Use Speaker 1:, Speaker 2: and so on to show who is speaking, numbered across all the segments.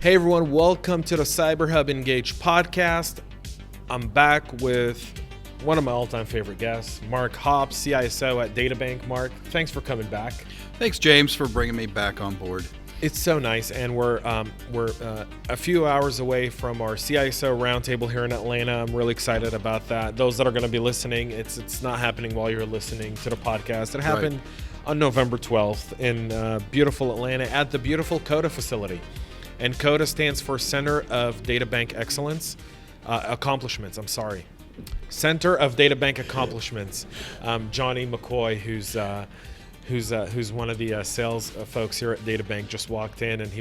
Speaker 1: Hey everyone, welcome to the CyberHub Engage podcast. I'm back with one of my all-time favorite guests, Mark Houpt, CISO at Databank. Mark, thanks for coming back.
Speaker 2: Thanks, James, for bringing me back on board.
Speaker 1: It's so nice, and we're a few hours away from our CISO roundtable here in Atlanta. I'm really excited about that. Those that are going to be listening, it's not happening while you're listening to the podcast. It happened on November 12th in beautiful Atlanta at the beautiful CODA facility. And CODA stands for Center of Databank Excellence, Accomplishments. Center of Databank Accomplishments. Johnny McCoy, who's one of the sales folks here at Databank, just walked in, and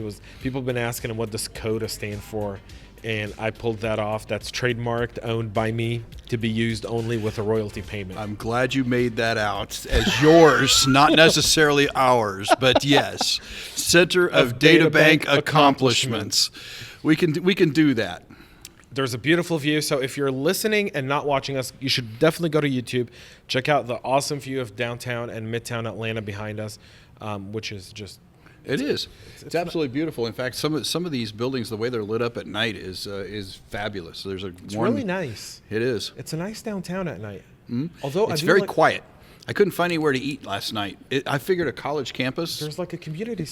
Speaker 1: people have been asking him, what does CODA stand for? And I pulled that off. That's trademarked, owned by me, to be used only with a royalty payment.
Speaker 2: I'm glad you made that out as yours, not necessarily ours, but yes. Center of Databank Accomplishments. We can do that.
Speaker 1: There's a beautiful view. So if you're listening and not watching us, you should definitely go to YouTube. Check out the awesome view of downtown and midtown Atlanta behind us, which is just...
Speaker 2: It's absolutely beautiful. In fact, some of these buildings, the way they're lit up at night is fabulous. It's
Speaker 1: really nice.
Speaker 2: It is.
Speaker 1: It's a nice downtown at night.
Speaker 2: Mm-hmm. Although it's very quiet. I couldn't find anywhere to eat last night. I figured a college campus.
Speaker 1: There's like a community,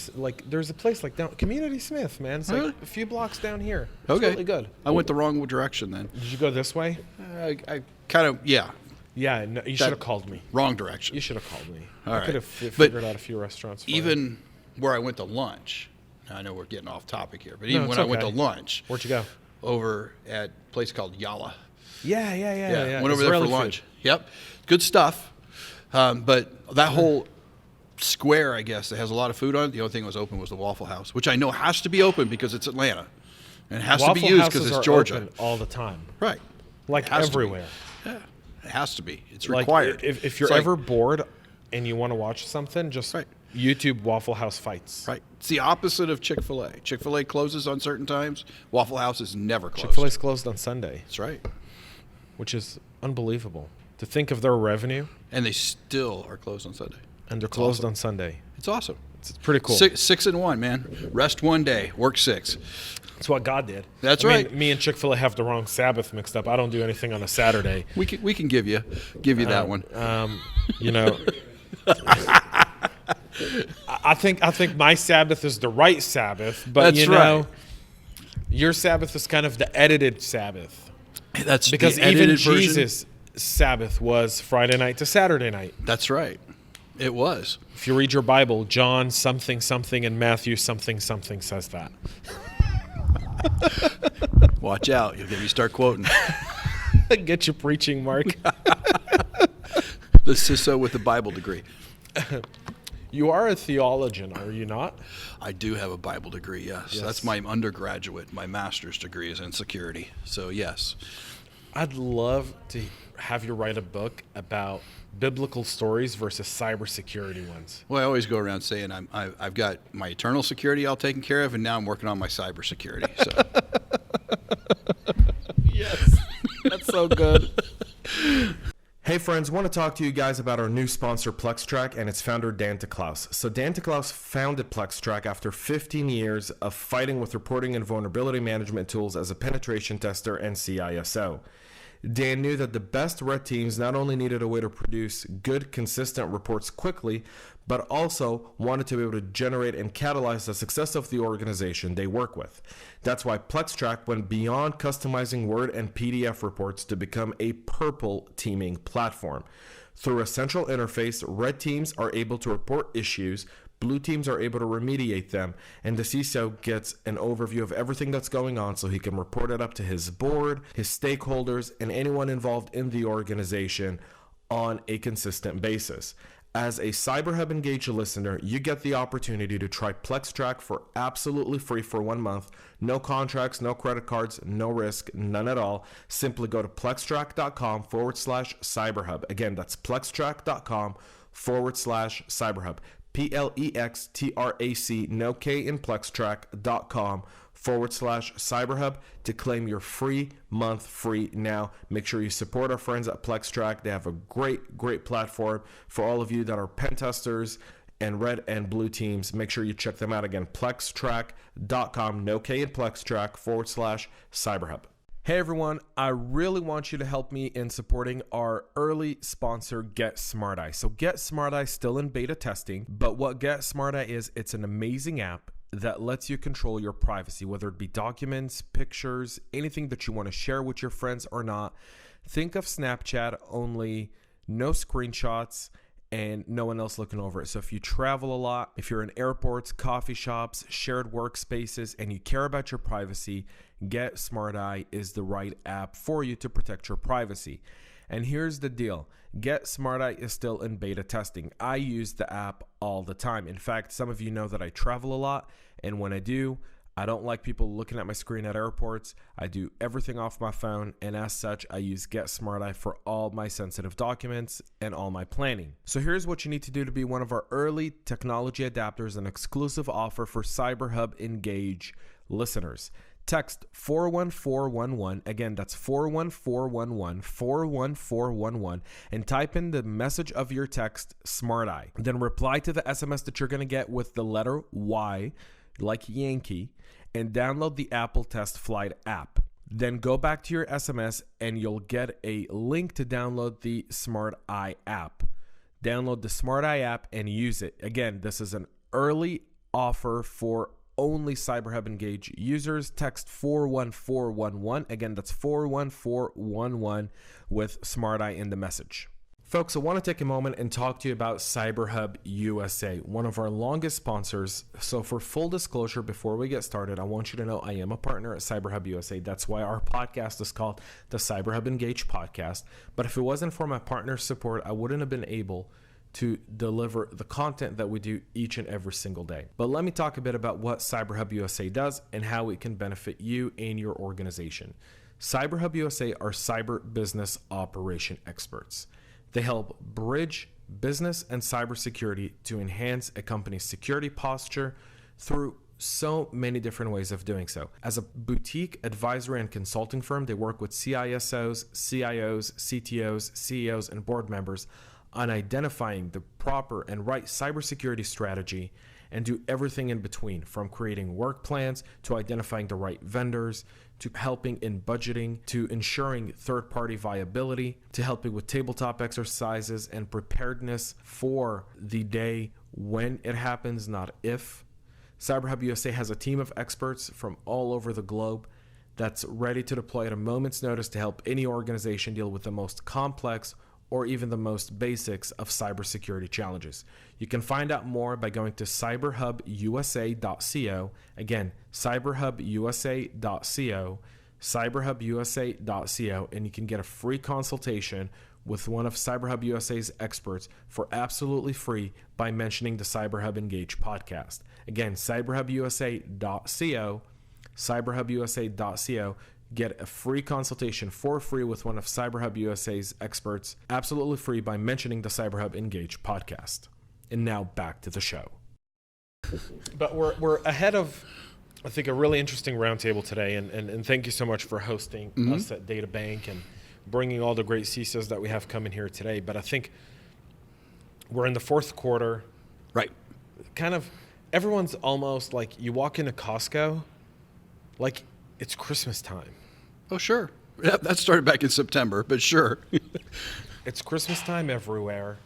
Speaker 1: there's a place like Community Smith, man. It's like a few blocks down here. It's really good.
Speaker 2: I went the wrong direction then.
Speaker 1: Did you go this way?
Speaker 2: I kind of, yeah.
Speaker 1: Yeah, no, you should have called me.
Speaker 2: Wrong direction.
Speaker 1: You should have called me.
Speaker 2: All right.
Speaker 1: I could have figured out a few restaurants for
Speaker 2: even where I went to lunch, I know we're getting off topic here, but even when I went to lunch.
Speaker 1: Where'd you go?
Speaker 2: Over at a place called Yala.
Speaker 1: Yeah.
Speaker 2: Went over there for lunch. Food. Yep. Good stuff. But that whole square, I guess, that has a lot of food on it, the only thing that was open was the Waffle House, which I know has to be open because it's Atlanta. And it has to be used because it's Georgia.
Speaker 1: Open all the time.
Speaker 2: Right.
Speaker 1: Like everywhere.
Speaker 2: Yeah. It has to be. It's required.
Speaker 1: If you're ever bored and you want to watch something, just YouTube Waffle House fights.
Speaker 2: Right. It's the opposite of Chick-fil-A. Chick-fil-A closes on certain times. Waffle House is never closed.
Speaker 1: Chick-fil-A's closed on Sunday.
Speaker 2: That's right.
Speaker 1: Which is unbelievable. To think of their revenue.
Speaker 2: And they still are closed on Sunday.
Speaker 1: And they're closed on Sunday.
Speaker 2: It's awesome.
Speaker 1: It's pretty cool.
Speaker 2: 6 and 1, man. Rest one day, work 6.
Speaker 1: That's what God did.
Speaker 2: That's right.
Speaker 1: Me and Chick-fil-A have the wrong Sabbath mixed up. I don't do anything on a Saturday.
Speaker 2: We can give you that one.
Speaker 1: I think my Sabbath is the right Sabbath, but your Sabbath is kind of the edited Sabbath.
Speaker 2: That's
Speaker 1: because
Speaker 2: the edited
Speaker 1: even
Speaker 2: version.
Speaker 1: Jesus' Sabbath was Friday night to Saturday night.
Speaker 2: That's right. It was.
Speaker 1: If you read your Bible, John something something and Matthew something something says that.
Speaker 2: Watch out. You'll get me start quoting.
Speaker 1: Get you preaching, Mark.
Speaker 2: The CISO with the Bible degree.
Speaker 1: You are a theologian, are you not?
Speaker 2: I do have a Bible degree, yes. That's my undergraduate. My master's degree is in security. So, yes.
Speaker 1: I'd love to have you write a book about biblical stories versus cybersecurity ones.
Speaker 2: Well, I always go around saying I've got my eternal security all taken care of, and now I'm working on my cybersecurity. So.
Speaker 1: Yes, that's so good. Hey friends, want to talk to you guys about our new sponsor PlexTrack and its founder Dan Klaus. So Dan Klaus founded PlexTrack after 15 years of fighting with reporting and vulnerability management tools as a penetration tester and CISO. Dan knew that the best red teams not only needed a way to produce good, consistent reports quickly, but also wanted to be able to generate and catalyze the success of the organization they work with. That's why PlexTrack went beyond customizing Word and PDF reports to become a purple teaming platform. Through a central interface, red teams are able to report issues, blue teams are able to remediate them, and the CISO gets an overview of everything that's going on so he can report it up to his board, his stakeholders, and anyone involved in the organization on a consistent basis. As a CyberHub Engage listener, you get the opportunity to try PlexTrack for absolutely free for 1 month. No contracts, no credit cards, no risk, none at all. Simply go to plextrack.com/CyberHub. Again, that's plextrack.com/CyberHub. PLEXTRAC, no K in plextrack.com/CyberHub to claim your free month free now. Make sure you support our friends at PlexTrack. They have a great platform for all of you that are pen testers and red and blue teams. Make sure you check them out again. Plextrack.com, no K in Plextrack, /CyberHub. Hey everyone, I really want you to help me in supporting our early sponsor, Get Smart Eye. So Get Smart Eye still in beta testing, but what Get Smart Eye is, it's an amazing app that lets you control your privacy, whether it be documents, pictures, anything that you want to share with your friends or not. Think of Snapchat, only no screenshots and no one else looking over it. So if you travel a lot, if you're in airports, coffee shops, shared workspaces, and you care about your privacy, Get Smart Eye is the right app for you to protect your privacy. And here's the deal. Get Smart Eye is still in beta testing. I use the app all the time. In fact, some of you know that I travel a lot, and when I do, I don't like people looking at my screen at airports. I do everything off my phone, and as such, I use Get Smart Eye for all my sensitive documents and all my planning. So here's what you need to do to be one of our early technology adapters, an exclusive offer for CyberHub Engage listeners. Text 41411, again, that's 41411, 41411, and type in the message of your text, Smart Eye. Then reply to the SMS that you're going to get with the letter Y, like Yankee, and download the Apple Test Flight app. Then go back to your SMS and you'll get a link to download the Smart Eye app. Download the Smart Eye app and use it. Again, this is an early offer for only CyberHub Engage users. Text 41411. Again, that's 41411 with Smart Eye in the message. Folks, I want to take a moment and talk to you about CyberHub USA, one of our longest sponsors. So for full disclosure, before we get started, I want you to know I am a partner at CyberHub USA. That's why our podcast is called the CyberHub Engage Podcast. But if it wasn't for my partner support, I wouldn't have been able to deliver the content that we do each and every single day. But let me talk a bit about what CyberHub USA does and how it can benefit you and your organization. CyberHub USA are cyber business operation experts. They help bridge business and cybersecurity to enhance a company's security posture through so many different ways of doing so. As a boutique advisory and consulting firm, they work with CISOs, CIOs, CTOs, CEOs, and board members on identifying the proper and right cybersecurity strategy and do everything in between, from creating work plans to identifying the right vendors, to helping in budgeting, to ensuring third-party viability, to helping with tabletop exercises and preparedness for the day when it happens, not if. CyberHub USA has a team of experts from all over the globe that's ready to deploy at a moment's notice to help any organization deal with the most complex or even the most basics of cybersecurity challenges. You can find out more by going to cyberhubusa.co. Again, cyberhubusa.co, cyberhubusa.co, and you can get a free consultation with one of CyberHub USA's experts for absolutely free by mentioning the CyberHub Engage podcast. Again, cyberhubusa.co, cyberhubusa.co. Get a free consultation for free with one of CyberHub USA's experts, absolutely free, by mentioning the CyberHub Engage podcast. And now back to the show. But we're ahead of, I think, a really interesting roundtable today, and thank you so much for hosting us at Databank and bringing all the great CISOs that we have coming here today. But I think we're in the fourth quarter.
Speaker 2: Right.
Speaker 1: Kind of, everyone's almost like, you walk into Costco, like it's Christmas time.
Speaker 2: Oh, sure. Yep, that started back in September, but sure.
Speaker 1: It's Christmas time everywhere.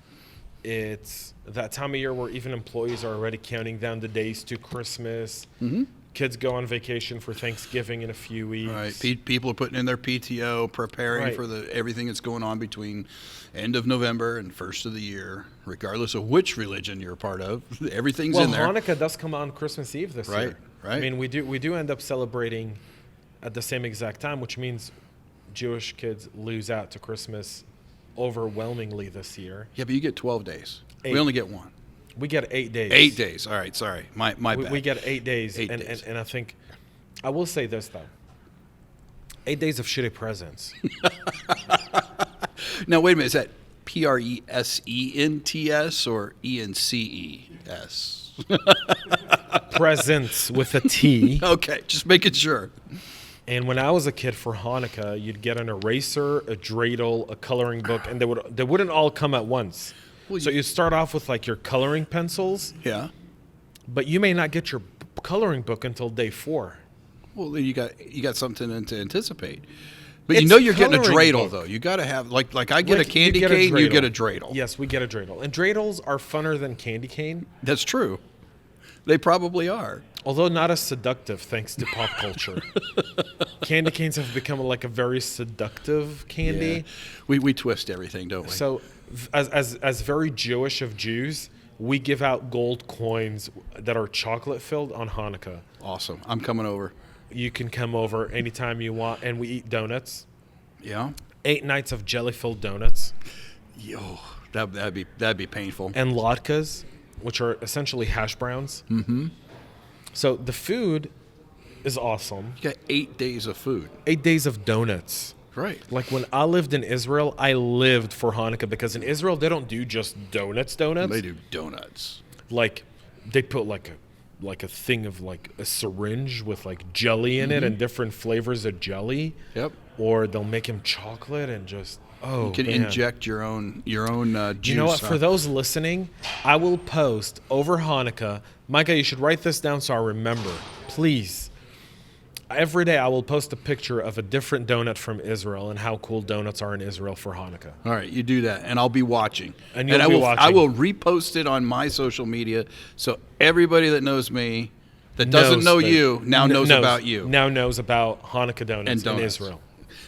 Speaker 1: It's that time of year where even employees are already counting down the days to Christmas. Mm-hmm. Kids go on vacation for Thanksgiving in a few weeks.
Speaker 2: Right. People are putting in their PTO, preparing for everything that's going on between end of November and first of the year, regardless of which religion you're a part of. Everything's in there.
Speaker 1: Hanukkah does come on Christmas Eve this year.
Speaker 2: Right.
Speaker 1: I mean, we do end up celebrating at the same exact time, which means Jewish kids lose out to Christmas overwhelmingly this year.
Speaker 2: Yeah, but you get 12 days. 8. We only get 1.
Speaker 1: We get 8 days.
Speaker 2: 8 days. All right, sorry. My bad.
Speaker 1: We get 8 days.
Speaker 2: 8 days.
Speaker 1: And I think, I will say this, though. 8 days of shitty presents.
Speaker 2: Now, wait a minute. Is that Presents or ENCES?
Speaker 1: Presents with a T.
Speaker 2: Okay, just making sure.
Speaker 1: And when I was a kid for Hanukkah, you'd get an eraser, a dreidel, a coloring book, and they wouldn't all come at once.
Speaker 2: Well,
Speaker 1: So you start off with like your coloring pencils,
Speaker 2: Yeah.
Speaker 1: but you may not get your coloring book until day 4.
Speaker 2: Well, then you got something to anticipate. But
Speaker 1: It's
Speaker 2: you know you're getting a
Speaker 1: coloring
Speaker 2: dreidel
Speaker 1: book.
Speaker 2: though. You got to have like I get a
Speaker 1: Like,
Speaker 2: candy
Speaker 1: you get a
Speaker 2: cane, you
Speaker 1: dreidel.
Speaker 2: get a dreidel.
Speaker 1: Yes, we get a dreidel. And dreidels are funner than candy cane,
Speaker 2: That's true. They probably are.
Speaker 1: although not as seductive thanks to pop culture. Candy canes have become like a very seductive candy.
Speaker 2: Yeah. We twist everything, don't we?
Speaker 1: So as very Jewish of Jews, we give out gold coins that are chocolate filled on Hanukkah.
Speaker 2: Awesome. I'm coming over.
Speaker 1: You can come over anytime you want, and we eat donuts.
Speaker 2: Yeah.
Speaker 1: 8 nights of jelly-filled donuts
Speaker 2: Yo, that'd be painful.
Speaker 1: and latkes, which are essentially hash browns. Mm-hmm. So the food is awesome.
Speaker 2: You got 8 days of food.
Speaker 1: 8 days of donuts.
Speaker 2: Right.
Speaker 1: Like when I lived in Israel, I lived for Hanukkah because in Israel they don't do just donuts.
Speaker 2: They do donuts.
Speaker 1: Like they put like a thing of like a syringe with like jelly in it and different flavors of jelly.
Speaker 2: Yep.
Speaker 1: Or they'll make him chocolate and just
Speaker 2: You can
Speaker 1: man.
Speaker 2: inject your own juice.
Speaker 1: You know what? For those listening, I will post over Hanukkah. Micah, you should write this down so I remember, please. Every day I will post a picture of a different donut from Israel and how cool donuts are in Israel for Hanukkah.
Speaker 2: All right, you do that, and I'll be watching.
Speaker 1: And you'll
Speaker 2: I
Speaker 1: be
Speaker 2: will,
Speaker 1: watching.
Speaker 2: I will repost it on my social media, so everybody that knows me, that doesn't know you, now knows about you.
Speaker 1: Now knows about Hanukkah donuts,
Speaker 2: And donuts.
Speaker 1: in Israel.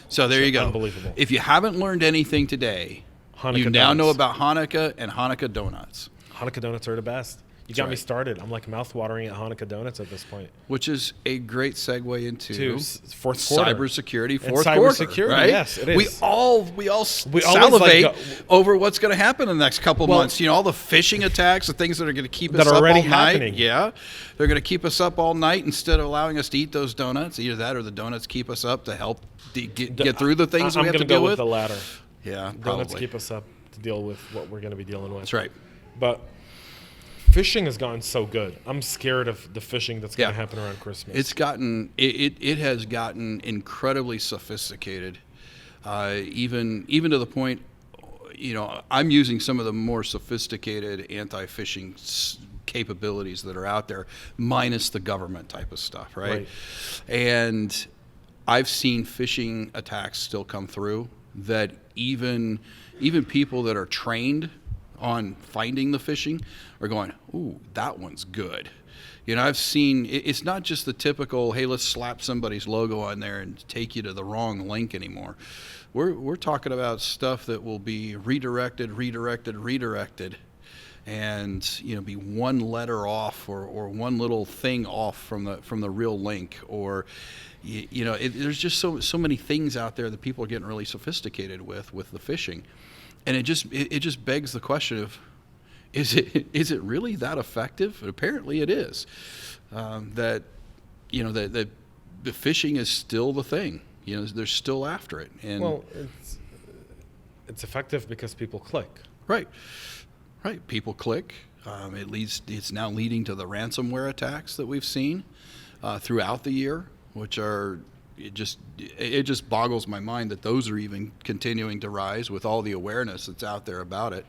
Speaker 2: So there you go.
Speaker 1: Unbelievable.
Speaker 2: If you haven't learned anything today,
Speaker 1: Hanukkah
Speaker 2: you now
Speaker 1: donuts.
Speaker 2: know about Hanukkah and Hanukkah donuts,
Speaker 1: Hanukkah donuts are the best. You got me started. I'm like mouth-watering at Hanukkah donuts at this point.
Speaker 2: which is a great segue into
Speaker 1: Fourth quarter.
Speaker 2: cybersecurity
Speaker 1: And
Speaker 2: fourth
Speaker 1: cybersecurity,
Speaker 2: quarter. Right?
Speaker 1: yes, it is.
Speaker 2: We
Speaker 1: We always,
Speaker 2: salivate
Speaker 1: like,
Speaker 2: over what's going to happen in the next couple
Speaker 1: Well,
Speaker 2: months. You know, all the phishing attacks, the things that are going to keep
Speaker 1: That
Speaker 2: us
Speaker 1: are
Speaker 2: up
Speaker 1: already
Speaker 2: all night.
Speaker 1: happening.
Speaker 2: Yeah, they're going to keep us up all night instead of allowing us to eat those donuts. Either that, or the donuts keep us up to help get through the things we have to
Speaker 1: I'm
Speaker 2: deal
Speaker 1: going to go
Speaker 2: with.
Speaker 1: with the latter.
Speaker 2: Yeah,
Speaker 1: Donuts
Speaker 2: probably.
Speaker 1: keep us up to deal with what we're going to be dealing with.
Speaker 2: That's right.
Speaker 1: But phishing has gotten so good. I'm scared of the phishing that's going to happen around Christmas.
Speaker 2: It has gotten incredibly sophisticated, even to the point, you know, I'm using some of the more sophisticated anti-phishing capabilities that are out there, minus the government type of stuff, right? And I've seen phishing attacks still come through that even people that are trained on finding the phishing are going, ooh, that one's good. You know, I've seen, it's not just the typical, hey, let's slap somebody's logo on there and take you to the wrong link anymore. We're talking about stuff that will be redirected, and, you know, be one letter off or one little thing off from the real link, or, you know, there's just so many things out there that people are getting really sophisticated with the phishing. And it just begs the question of, is it really that effective? And apparently it is. That, you know, that the phishing is still the thing. You know, they're still after it. And
Speaker 1: well, it's effective because people click.
Speaker 2: Right. People click. It's now leading to the ransomware attacks that we've seen throughout the year, which are it just boggles my mind that those are even continuing to rise with all the awareness that's out there about it.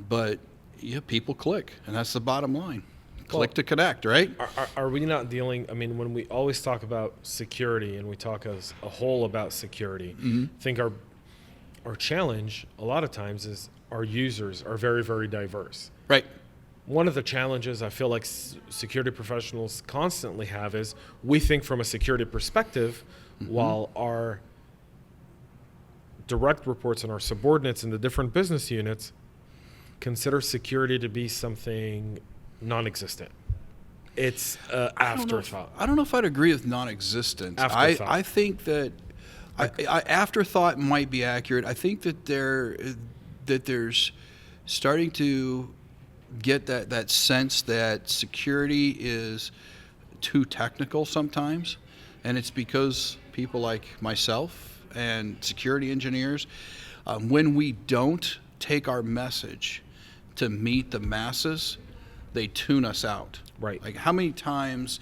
Speaker 2: But yeah, people click, and that's the bottom line. Click to connect, right?
Speaker 1: Are we not dealing? I mean, when we always talk about security and we talk as a whole about security, I think our challenge a lot of times is our users are very, very diverse.
Speaker 2: Right.
Speaker 1: One of the challenges I feel like security professionals constantly have is we think from a security perspective, while our direct reports and our subordinates in the different business units consider security to be something non-existent. It's afterthought.
Speaker 2: I don't know if I'd agree with non-existent.
Speaker 1: Afterthought.
Speaker 2: I think that afterthought might be accurate. I think that there's starting to get that sense that security is too technical sometimes, and it's because people like myself and security engineers, when we don't take our message to meet the masses, they tune us out.
Speaker 1: Right.
Speaker 2: Like, how many times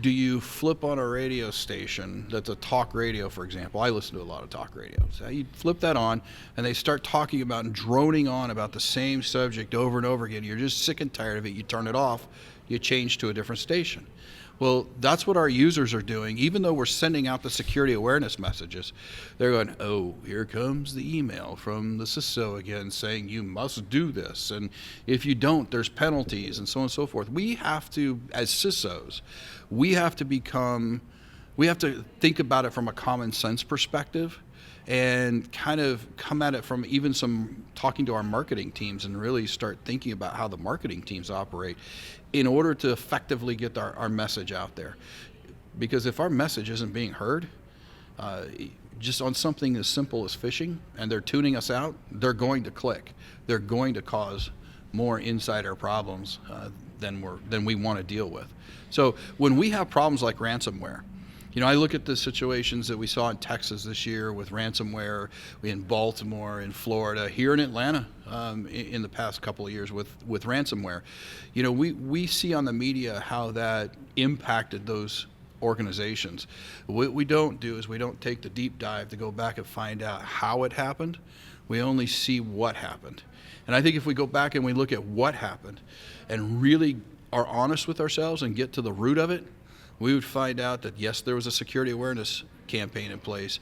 Speaker 2: do you flip on a radio station that's a talk radio, for example? I listen to a lot of talk radio. So you flip that on, and they start talking about and droning on about the same subject over and over again. You're just sick and tired of it. You turn it off. You change to a different station. Well, that's what our users are doing. Even though we're sending out the security awareness messages, they're going, oh, here comes the email from the CISO again saying you must do this. And if you don't, there's penalties and so on and so forth. We have to, as CISOs, we have to think about it from a common sense perspective and kind of come at it from even some talking to our marketing teams and really start thinking about how the marketing teams operate in order to effectively get our message out there. Because if our message isn't being heard, just on something as simple as phishing, and they're tuning us out, they're going to click. They're going to cause more insider problems than we want to deal with. So when we have problems like ransomware, I look at the situations that we saw in Texas this year with ransomware, in Baltimore, in Florida, here in Atlanta in the past couple of years with ransomware. We see on the media how that impacted those organizations. What we don't do is we don't take the deep dive to go back and find out how it happened. We only see what happened. And I think if we go back and we look at what happened and really are honest with ourselves and get to the root of it, we would find out that, yes, there was a security awareness campaign in place,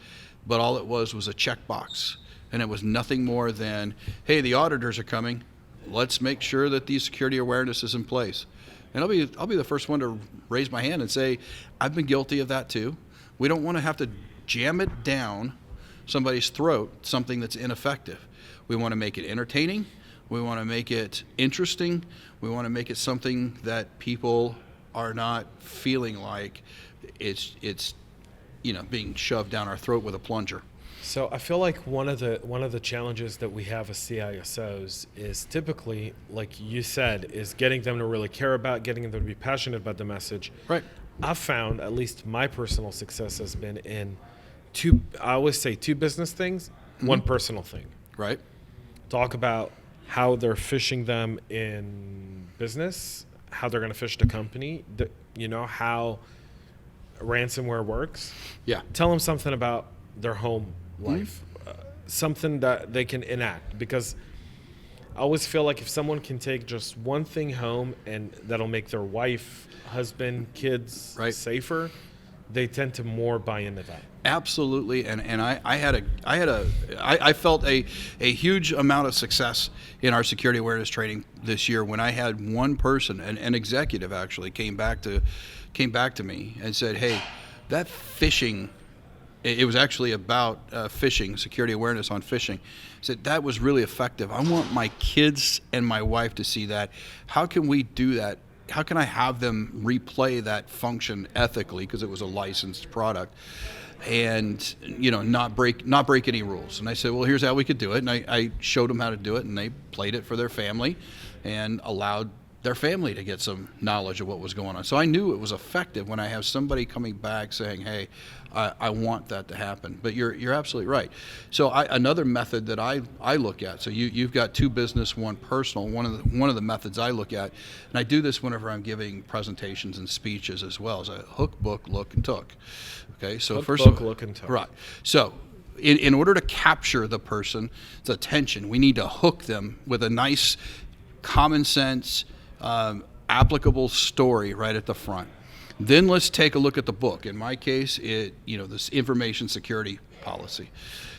Speaker 2: but all it was a checkbox. And it was nothing more than, hey, the auditors are coming. Let's make sure that the security awareness is in place. And I'll be the first one to raise my hand and say, I've been guilty of that too. We don't want to have to jam it down somebody's throat, something that's ineffective. We want to make it entertaining. We want to make it interesting. We want to make it something that people are not feeling like it's being shoved down our throat with a plunger.
Speaker 1: So I feel like one of the challenges that we have as CISOs is typically, like you said, is getting them to really care about, getting them to be passionate about the message.
Speaker 2: Right.
Speaker 1: I've found, at least my personal success has been in two business things, one personal thing.
Speaker 2: Right.
Speaker 1: Talk about how they're phishing them in business, how they're going to phish the company, how ransomware works.
Speaker 2: Yeah.
Speaker 1: Tell them something about their home life, something that they can enact. Because I always feel like if someone can take just one thing home and that'll make their wife, husband, kids safer, they tend to more buy into that.
Speaker 2: Absolutely, and I felt a huge amount of success in our security awareness training this year when I had one person, an executive actually, came back to me and said, "Hey, that phishing." It was actually about phishing, security awareness on phishing. Said that was really effective. I want my kids and my wife to see that. How can we do that? How can I have them replay that function ethically, because it was a licensed product, and not break any rules? And I said, well, here's how we could do it. And I showed them how to do it, and they played it for their family and allowed their family to get some knowledge of what was going on. So I knew it was effective when I have somebody coming back saying, hey, I want that to happen. But you're absolutely right. So another method that I look at, so you've got two business, one personal. One of the methods I look at, and I do this whenever I'm giving presentations and speeches as well, is a hook, book, look, and took. Okay, so
Speaker 1: hook,
Speaker 2: first
Speaker 1: book, look, and took.
Speaker 2: Right. So in order to capture the person's attention, we need to hook them with a nice, common sense, applicable story right at the front. Then let's take a look at the book. In my case, this information security policy.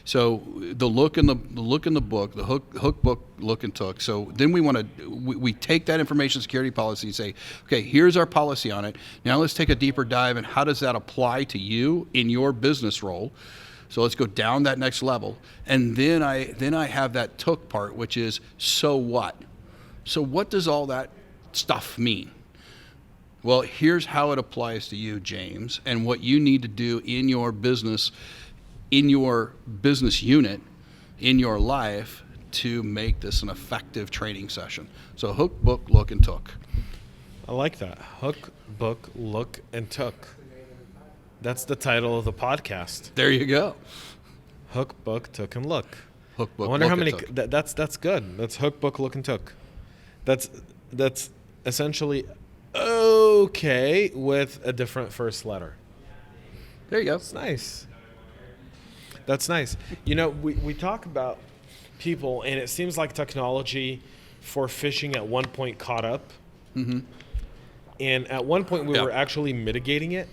Speaker 2: So the look in the book, the hook, book, look, and took. So then we take that information security policy and say, okay, here's our policy on it. Now let's take a deeper dive, and how does that apply to you in your business role? So let's go down that next level, and then I have that took part, which is so what. So what does all that stuff mean? Well, here's how it applies to you, James, and what you need to do in your business unit, in your life, to make this an effective training session. So hook, book, look, and took.
Speaker 1: I like that. Hook, book, look, and took. That's the title of the podcast.
Speaker 2: There you go.
Speaker 1: Hook, book, took, and look.
Speaker 2: Hook, book,
Speaker 1: I wonder
Speaker 2: look,
Speaker 1: how many.
Speaker 2: and took.
Speaker 1: That's good. That's hook, book, look, and took. That's essentially. Oh, okay with a different first letter.
Speaker 2: There you go.
Speaker 1: That's nice. That's nice. You know, we talk about people, and it seems like technology for phishing at one point caught up.
Speaker 2: Mm-hmm.
Speaker 1: And at one point we
Speaker 2: Yeah.
Speaker 1: were actually mitigating it.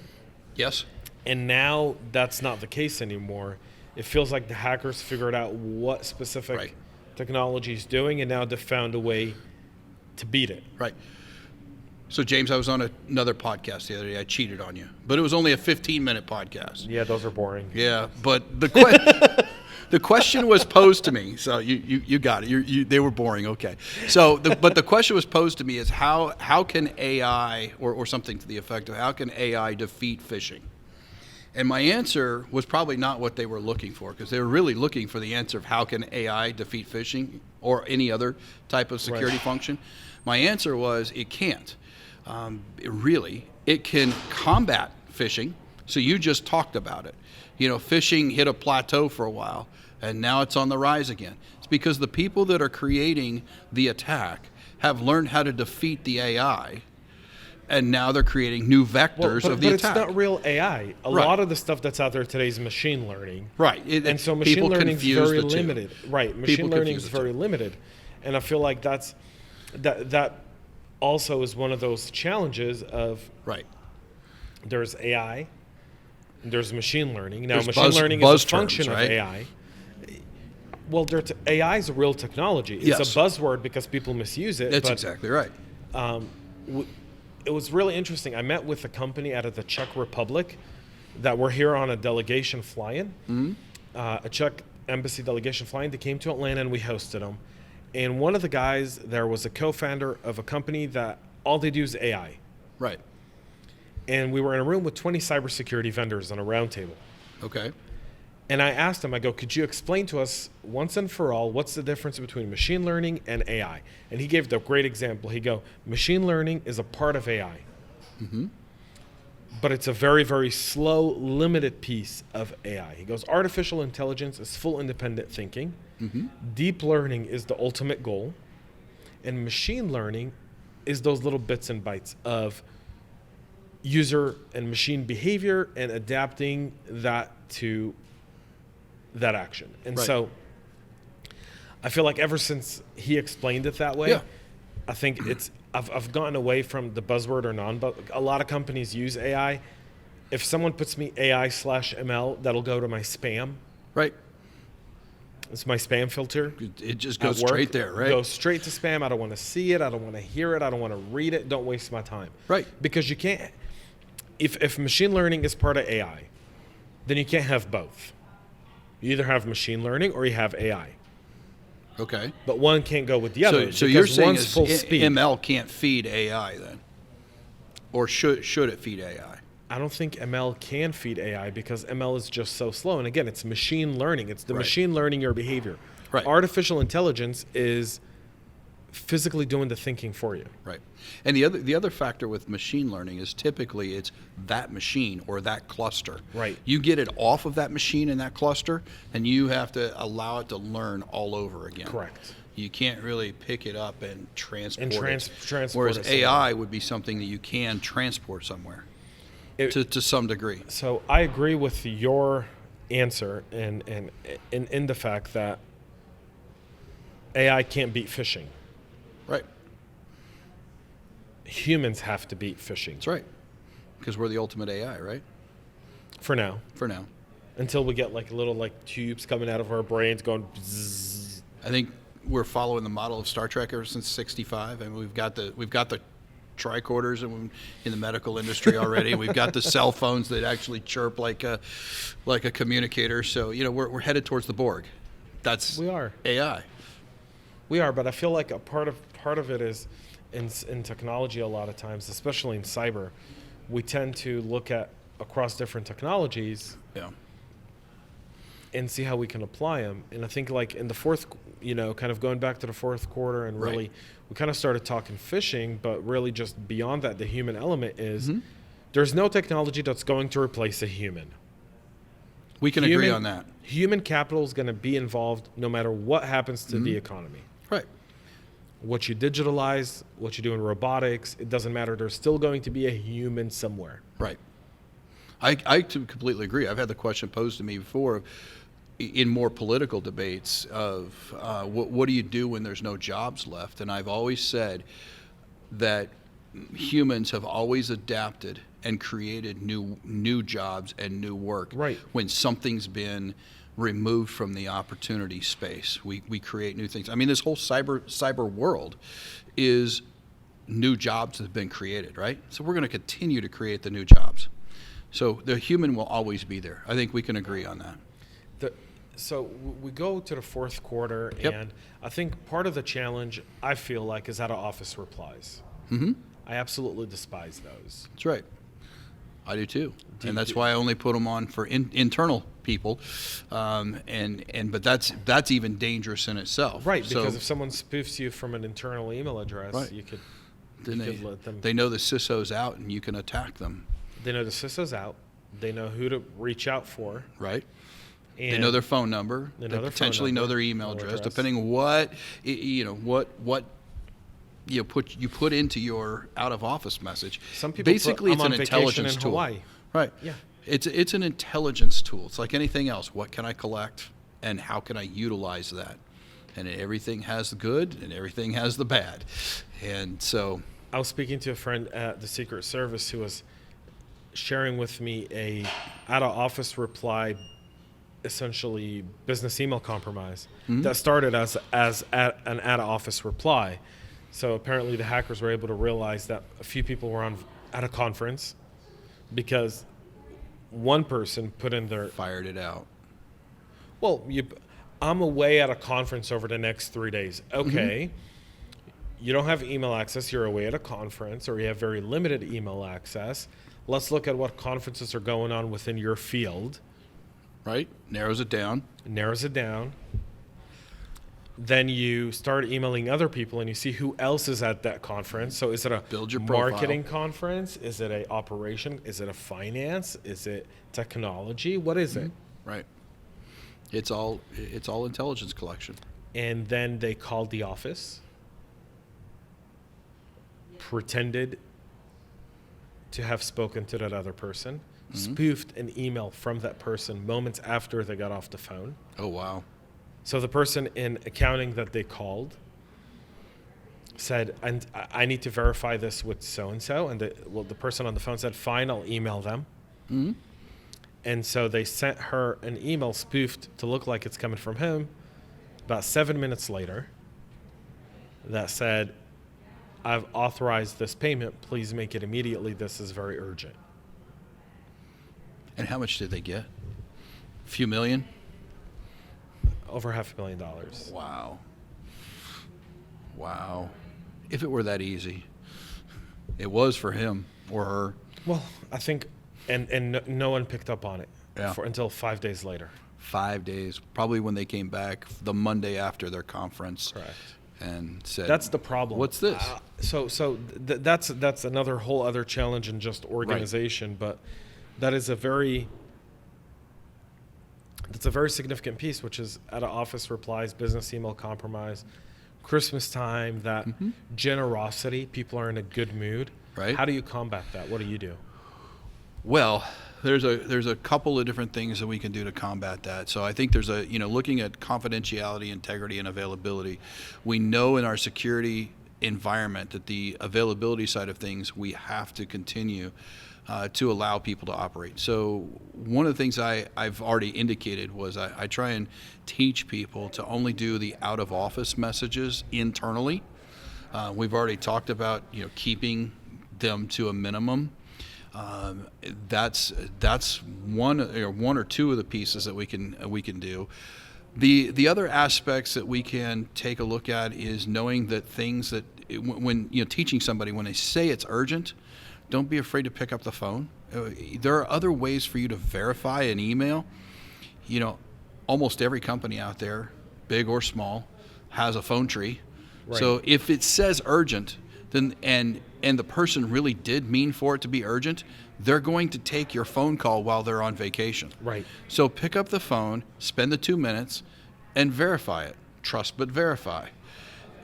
Speaker 2: Yes.
Speaker 1: And now that's not the case anymore. It feels like the hackers figured out what specific
Speaker 2: Right.
Speaker 1: technology is doing, and now they've found a way to beat it.
Speaker 2: Right. So, James, I was on another podcast the other day. I cheated on you, but it was only a 15-minute podcast.
Speaker 1: Yeah, those are boring.
Speaker 2: Yeah, but the the question was posed to me. So you got it. They were boring. Okay. So, but the question was posed to me is how can AI or something to the effect of how can AI defeat phishing? And my answer was probably not what they were looking for, because they were really looking for the answer of how can AI defeat phishing or any other type of security function. My answer was it can't. It can combat phishing. So you just talked about it. You know, phishing hit a plateau for a while, and now it's on the rise again. It's because the people that are creating the attack have learned how to defeat the AI, and now they're creating new vectors of the attack.
Speaker 1: But it's not real AI. A lot of the stuff that's out there today is machine learning.
Speaker 2: Right.
Speaker 1: And so machine learning is very limited. Right. Machine learning is very limited. And I feel like that also is one of those challenges of there's AI, there's machine learning. Now, machine learning is a function of AI. Well, AI is a real technology. It's a buzzword because people misuse it.
Speaker 2: That's exactly right.
Speaker 1: It was really interesting. I met with a company out of the Czech Republic that were here on a delegation fly-in, a Czech embassy delegation fly-in. They came to Atlanta and we hosted them. And one of the guys there was a co-founder of a company that all they do is AI.
Speaker 2: Right.
Speaker 1: And we were in a room with 20 cybersecurity vendors on a round table.
Speaker 2: Okay.
Speaker 1: And I asked him, I go, could you explain to us once and for all, what's the difference between machine learning and AI? And he gave the great example. He go, machine learning is a part of AI.
Speaker 2: Mm-hmm.
Speaker 1: But it's a very, very slow, limited piece of AI. He goes, artificial intelligence is full independent thinking.
Speaker 2: Mm-hmm.
Speaker 1: Deep learning is the ultimate goal. And machine learning is those little bits and bytes of user and machine behavior and adapting that to that action. And so I feel like ever since he explained it that way, I think I've gotten away from the buzzword or non-buzzword. A lot of companies use AI. If someone puts me AI/ML, that'll go to my spam.
Speaker 2: Right.
Speaker 1: It's my spam filter.
Speaker 2: It just goes straight there, right?
Speaker 1: Goes straight to spam. I don't want to see it. I don't want to hear it. I don't want to read it. Don't waste my time.
Speaker 2: Right.
Speaker 1: Because you can't. If machine learning is part of AI, then you can't have both. You either have machine learning or you have AI.
Speaker 2: Okay.
Speaker 1: But one can't go with the other.
Speaker 2: So you're saying
Speaker 1: one's full speed.
Speaker 2: ML can't feed AI then? Or should it feed AI?
Speaker 1: I don't think ML can feed AI because ML is just so slow. And again, it's machine learning. It's the machine learning your behavior.
Speaker 2: Right.
Speaker 1: Artificial intelligence is physically doing the thinking for you.
Speaker 2: Right. And the other factor with machine learning is typically it's that machine or that cluster.
Speaker 1: Right.
Speaker 2: You get it off of that machine and that cluster, and you have to allow it to learn all over again.
Speaker 1: Correct.
Speaker 2: You can't really pick it up and transport it.
Speaker 1: Transport
Speaker 2: Whereas
Speaker 1: it
Speaker 2: AI would be something that you can transport somewhere to some degree.
Speaker 1: So I agree with your answer and in the fact that AI can't beat phishing.
Speaker 2: Right.
Speaker 1: Humans have to beat phishing.
Speaker 2: That's right. Because we're the ultimate AI, right?
Speaker 1: For now.
Speaker 2: For now.
Speaker 1: Until we get like little like tubes coming out of our brains going bzzz.
Speaker 2: I think we're following the model of Star Trek ever since '65, and we've got the tricorders in the medical industry already. We've got the cell phones that actually chirp like a communicator. So we're headed towards the Borg.
Speaker 1: We are
Speaker 2: AI.
Speaker 1: We are, but I feel like a part of it is in technology. A lot of times, especially in cyber, we tend to look at across different technologies.
Speaker 2: Yeah.
Speaker 1: And see how we can apply them. And I think like in the fourth, kind of going back to the fourth quarter and really, we kind of started talking phishing, but really just beyond that, the human element is there's no technology that's going to replace a human.
Speaker 2: We can agree on that.
Speaker 1: Human capital is going to be involved no matter what happens to the economy.
Speaker 2: Right.
Speaker 1: what you digitalize, what you do in robotics, it doesn't matter. There's still going to be a human somewhere.
Speaker 2: Right. I completely agree. I've had the question posed to me before in more political debates of what do you do when there's no jobs left? And I've always said that humans have always adapted and created new jobs and new work.
Speaker 1: Right.
Speaker 2: When something's been removed from the opportunity space, we create new things. I mean, this whole cyber world is new jobs that have been created, right? So we're going to continue to create the new jobs. So the human will always be there. I think we can agree on that.
Speaker 1: So we go to the fourth quarter,
Speaker 2: Yep.
Speaker 1: and I think part of the challenge, I feel like, is out-of-office replies.
Speaker 2: Mm-hmm.
Speaker 1: I absolutely despise those.
Speaker 2: That's right. I do too, and that's why I only put them on for internal people, but that's even dangerous in itself.
Speaker 1: Right, because if someone spoofs you from an internal email address,
Speaker 2: Right.
Speaker 1: you could let them.
Speaker 2: They know the CISO's out, and you can attack them.
Speaker 1: They know the CISO's out. They know who to reach out for.
Speaker 2: Right.
Speaker 1: And
Speaker 2: They know their phone number.
Speaker 1: They
Speaker 2: They
Speaker 1: know their
Speaker 2: potentially
Speaker 1: phone
Speaker 2: know
Speaker 1: number,
Speaker 2: their email
Speaker 1: email
Speaker 2: address,
Speaker 1: address.
Speaker 2: depending what you put into your out of office message.
Speaker 1: Some people
Speaker 2: basically
Speaker 1: put,
Speaker 2: it's
Speaker 1: I'm
Speaker 2: an
Speaker 1: on vacation
Speaker 2: intelligence
Speaker 1: in
Speaker 2: tool.
Speaker 1: Hawaii.
Speaker 2: Right.
Speaker 1: Yeah.
Speaker 2: It's an intelligence tool. It's like anything else. What can I collect, and how can I utilize that? And everything has the good, and everything has the bad. And so
Speaker 1: I was speaking to a friend at the Secret Service who was sharing with me a out-of-office reply, essentially business email compromise, that started as an out-of-office reply. So apparently the hackers were able to realize that a few people were at a conference because one person put in their,
Speaker 2: fired it out.
Speaker 1: well, I'm away at a conference over the next 3 days. Okay. You don't have email access. You're away at a conference, or you have very limited email access. Let's look at what conferences are going on within your field.
Speaker 2: Right? Narrows it down.
Speaker 1: Narrows it down. Then you start emailing other people, and you see who else is at that conference. So is it a
Speaker 2: Build your profile.
Speaker 1: marketing conference? Is it a operation? Is it a finance? Is it technology? What is it?
Speaker 2: Right. It's all intelligence collection.
Speaker 1: And then they called the office, pretended to have spoken to that other person, spoofed an email from that person moments after they got off the phone.
Speaker 2: Oh, wow.
Speaker 1: So the person in accounting that they called said, and I need to verify this with so-and-so. And the person on the phone said, fine, I'll email them.
Speaker 2: Mm-hmm.
Speaker 1: And so they sent her an email spoofed to look like it's coming from him about 7 minutes later that said, I've authorized this payment. Please make it immediately. This is very urgent.
Speaker 2: And how much did they get? A few million?
Speaker 1: Over $500,000.
Speaker 2: Wow. Wow. If it were that easy. It was for him or her.
Speaker 1: Well, I think, and no one picked up on it
Speaker 2: Yeah.
Speaker 1: until 5 days later.
Speaker 2: 5 days, probably when they came back the Monday after their conference.
Speaker 1: Correct.
Speaker 2: And said,
Speaker 1: That's the problem.
Speaker 2: What's this?
Speaker 1: That's another whole other challenge in just organization, but that's a very significant piece, which is out of office replies, business email compromise, Christmas time, that generosity, people are in a good mood.
Speaker 2: Right.
Speaker 1: How do you combat that? What do you do?
Speaker 2: Well, there's a couple of different things that we can do to combat that. So I think there's looking at confidentiality, integrity, and availability. We know in our security environment that the availability side of things, we have to continue to allow people to operate. So one of the things I've already indicated was I try and teach people to only do the out of office messages internally. We've already talked about keeping them to a minimum. That's one or two of the pieces that we can do. The other aspects that we can take a look at is knowing that things that when teaching somebody, when they say it's urgent, don't be afraid to pick up the phone. There are other ways for you to verify an email. Almost every company out there, big or small, has a phone tree.
Speaker 1: Right.
Speaker 2: So if it says urgent, then and the person really did mean for it to be urgent, they're going to take your phone call while they're on vacation.
Speaker 1: Right.
Speaker 2: So pick up the phone, spend the 2 minutes, and verify it. Trust but verify.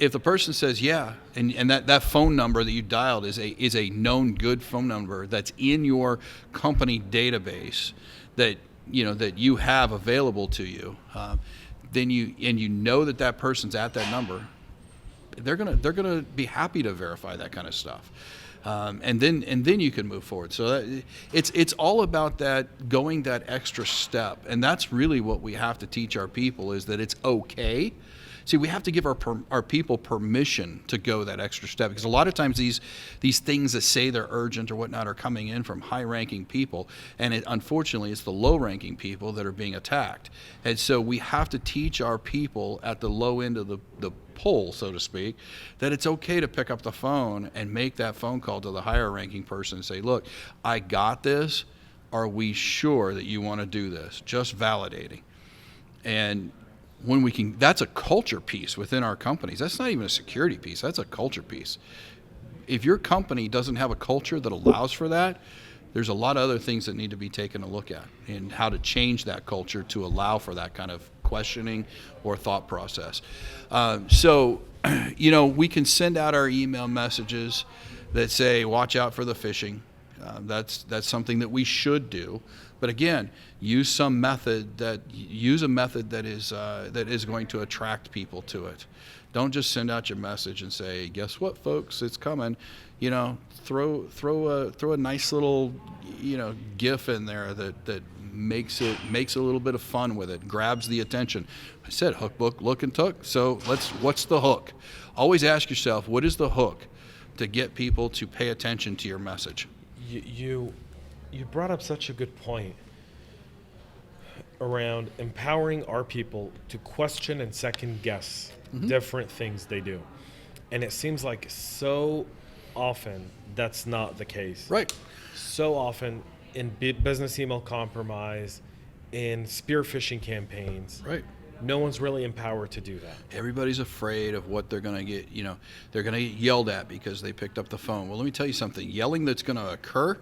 Speaker 2: if the person says yeah, and that phone number that you dialed is a known good phone number that's in your company database that you have available to you, then you know that person's at that number, they're gonna be happy to verify that kind of stuff. And then you can move forward. So it's all about that, going that extra step, and that's really what we have to teach our people, is that it's okay. See, we have to give our people permission to go that extra step, because a lot of times these things that say they're urgent or whatnot are coming in from high-ranking people, and unfortunately it's the low-ranking people that are being attacked. And so we have to teach our people at the low end of the pole, so to speak, that it's okay to pick up the phone and make that phone call to the higher-ranking person and say, look, I got this. Are we sure that you want to do this? Just validating. And when we can, that's a culture piece within our companies. That's not even a security piece. That's a culture piece. If your company doesn't have a culture that allows for that, there's a lot of other things that need to be taken a look at, and how to change that culture to allow for that kind of questioning or thought process. So we can send out our email messages that say, watch out for the phishing. That's something that we should do. But again, use a method that is going to attract people to it. Don't just send out your message and say, guess what, folks, it's coming. Throw a nice little GIF in there that makes a little bit of fun with it, grabs the attention. I said hook, book, look, and took. So what's the hook? Always ask yourself, what is the hook to get people to pay attention to your message?
Speaker 1: You brought up such a good point around empowering our people to question and second guess different things they do. And it seems like so often that's not the case.
Speaker 2: Right.
Speaker 1: So often in business email compromise, in spear phishing campaigns,
Speaker 2: right,
Speaker 1: no one's really empowered to do that.
Speaker 2: Everybody's afraid of what they're going to get. They're going to get yelled at because they picked up the phone. Well, let me tell you something. Yelling that's going to occur,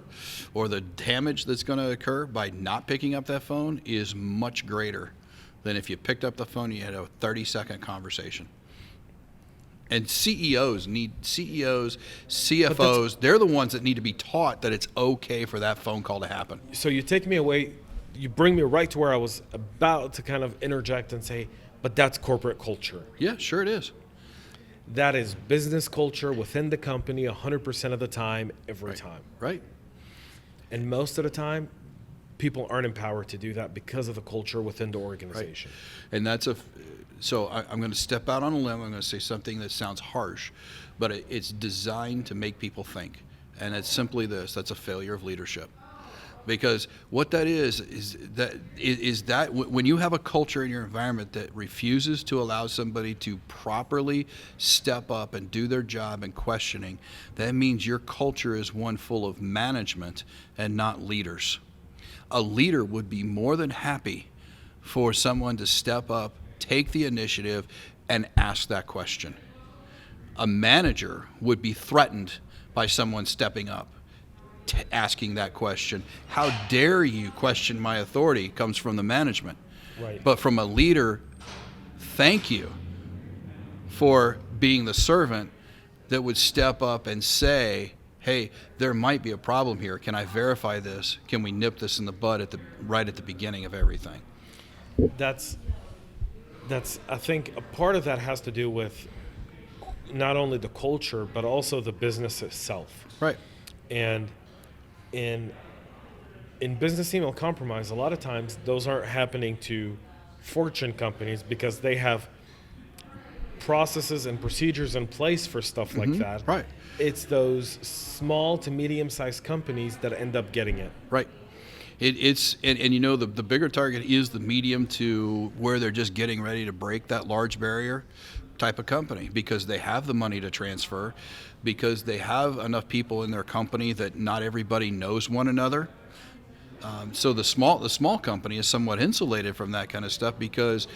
Speaker 2: or the damage that's going to occur by not picking up that phone, is much greater than if you picked up the phone and you had a 30-second conversation. And CFOs, they're the ones that need to be taught that it's okay for that phone call to happen.
Speaker 1: So you take me away, you bring me right to where I was about to kind of interject and say, but that's corporate culture.
Speaker 2: Yeah, sure it is.
Speaker 1: That is business culture within the company 100% of the time, every time.
Speaker 2: Right.
Speaker 1: And most of the time, people aren't empowered to do that because of the culture within the organization.
Speaker 2: Right. And so I'm going to step out on a limb. I'm going to say something that sounds harsh, but it's designed to make people think. And it's simply this: that's a failure of leadership. Because what that is that when you have a culture in your environment that refuses to allow somebody to properly step up and do their job in questioning, that means your culture is one full of management and not leaders. A leader would be more than happy for someone to step up, take the initiative, and ask that question. A manager would be threatened by someone stepping up, asking that question. How dare you question my authority? Comes from the management.
Speaker 1: Right.
Speaker 2: But from a leader, thank you for being the servant that would step up and say, hey, there might be a problem here. Can I verify this? Can we nip this in the bud right at the beginning of everything?
Speaker 1: That's I think a part of that has to do with not only the culture, but also the business itself.
Speaker 2: Right.
Speaker 1: And in business email compromise, a lot of times those aren't happening to Fortune companies because they have processes and procedures in place for stuff like that.
Speaker 2: Right.
Speaker 1: It's those small to medium-sized companies that end up getting it.
Speaker 2: Right. The bigger target is the medium to where they're just getting ready to break that large barrier type of company, because they have the money to transfer, because they have enough people in their company that not everybody knows one another. So the small company is somewhat insulated from that kind of stuff because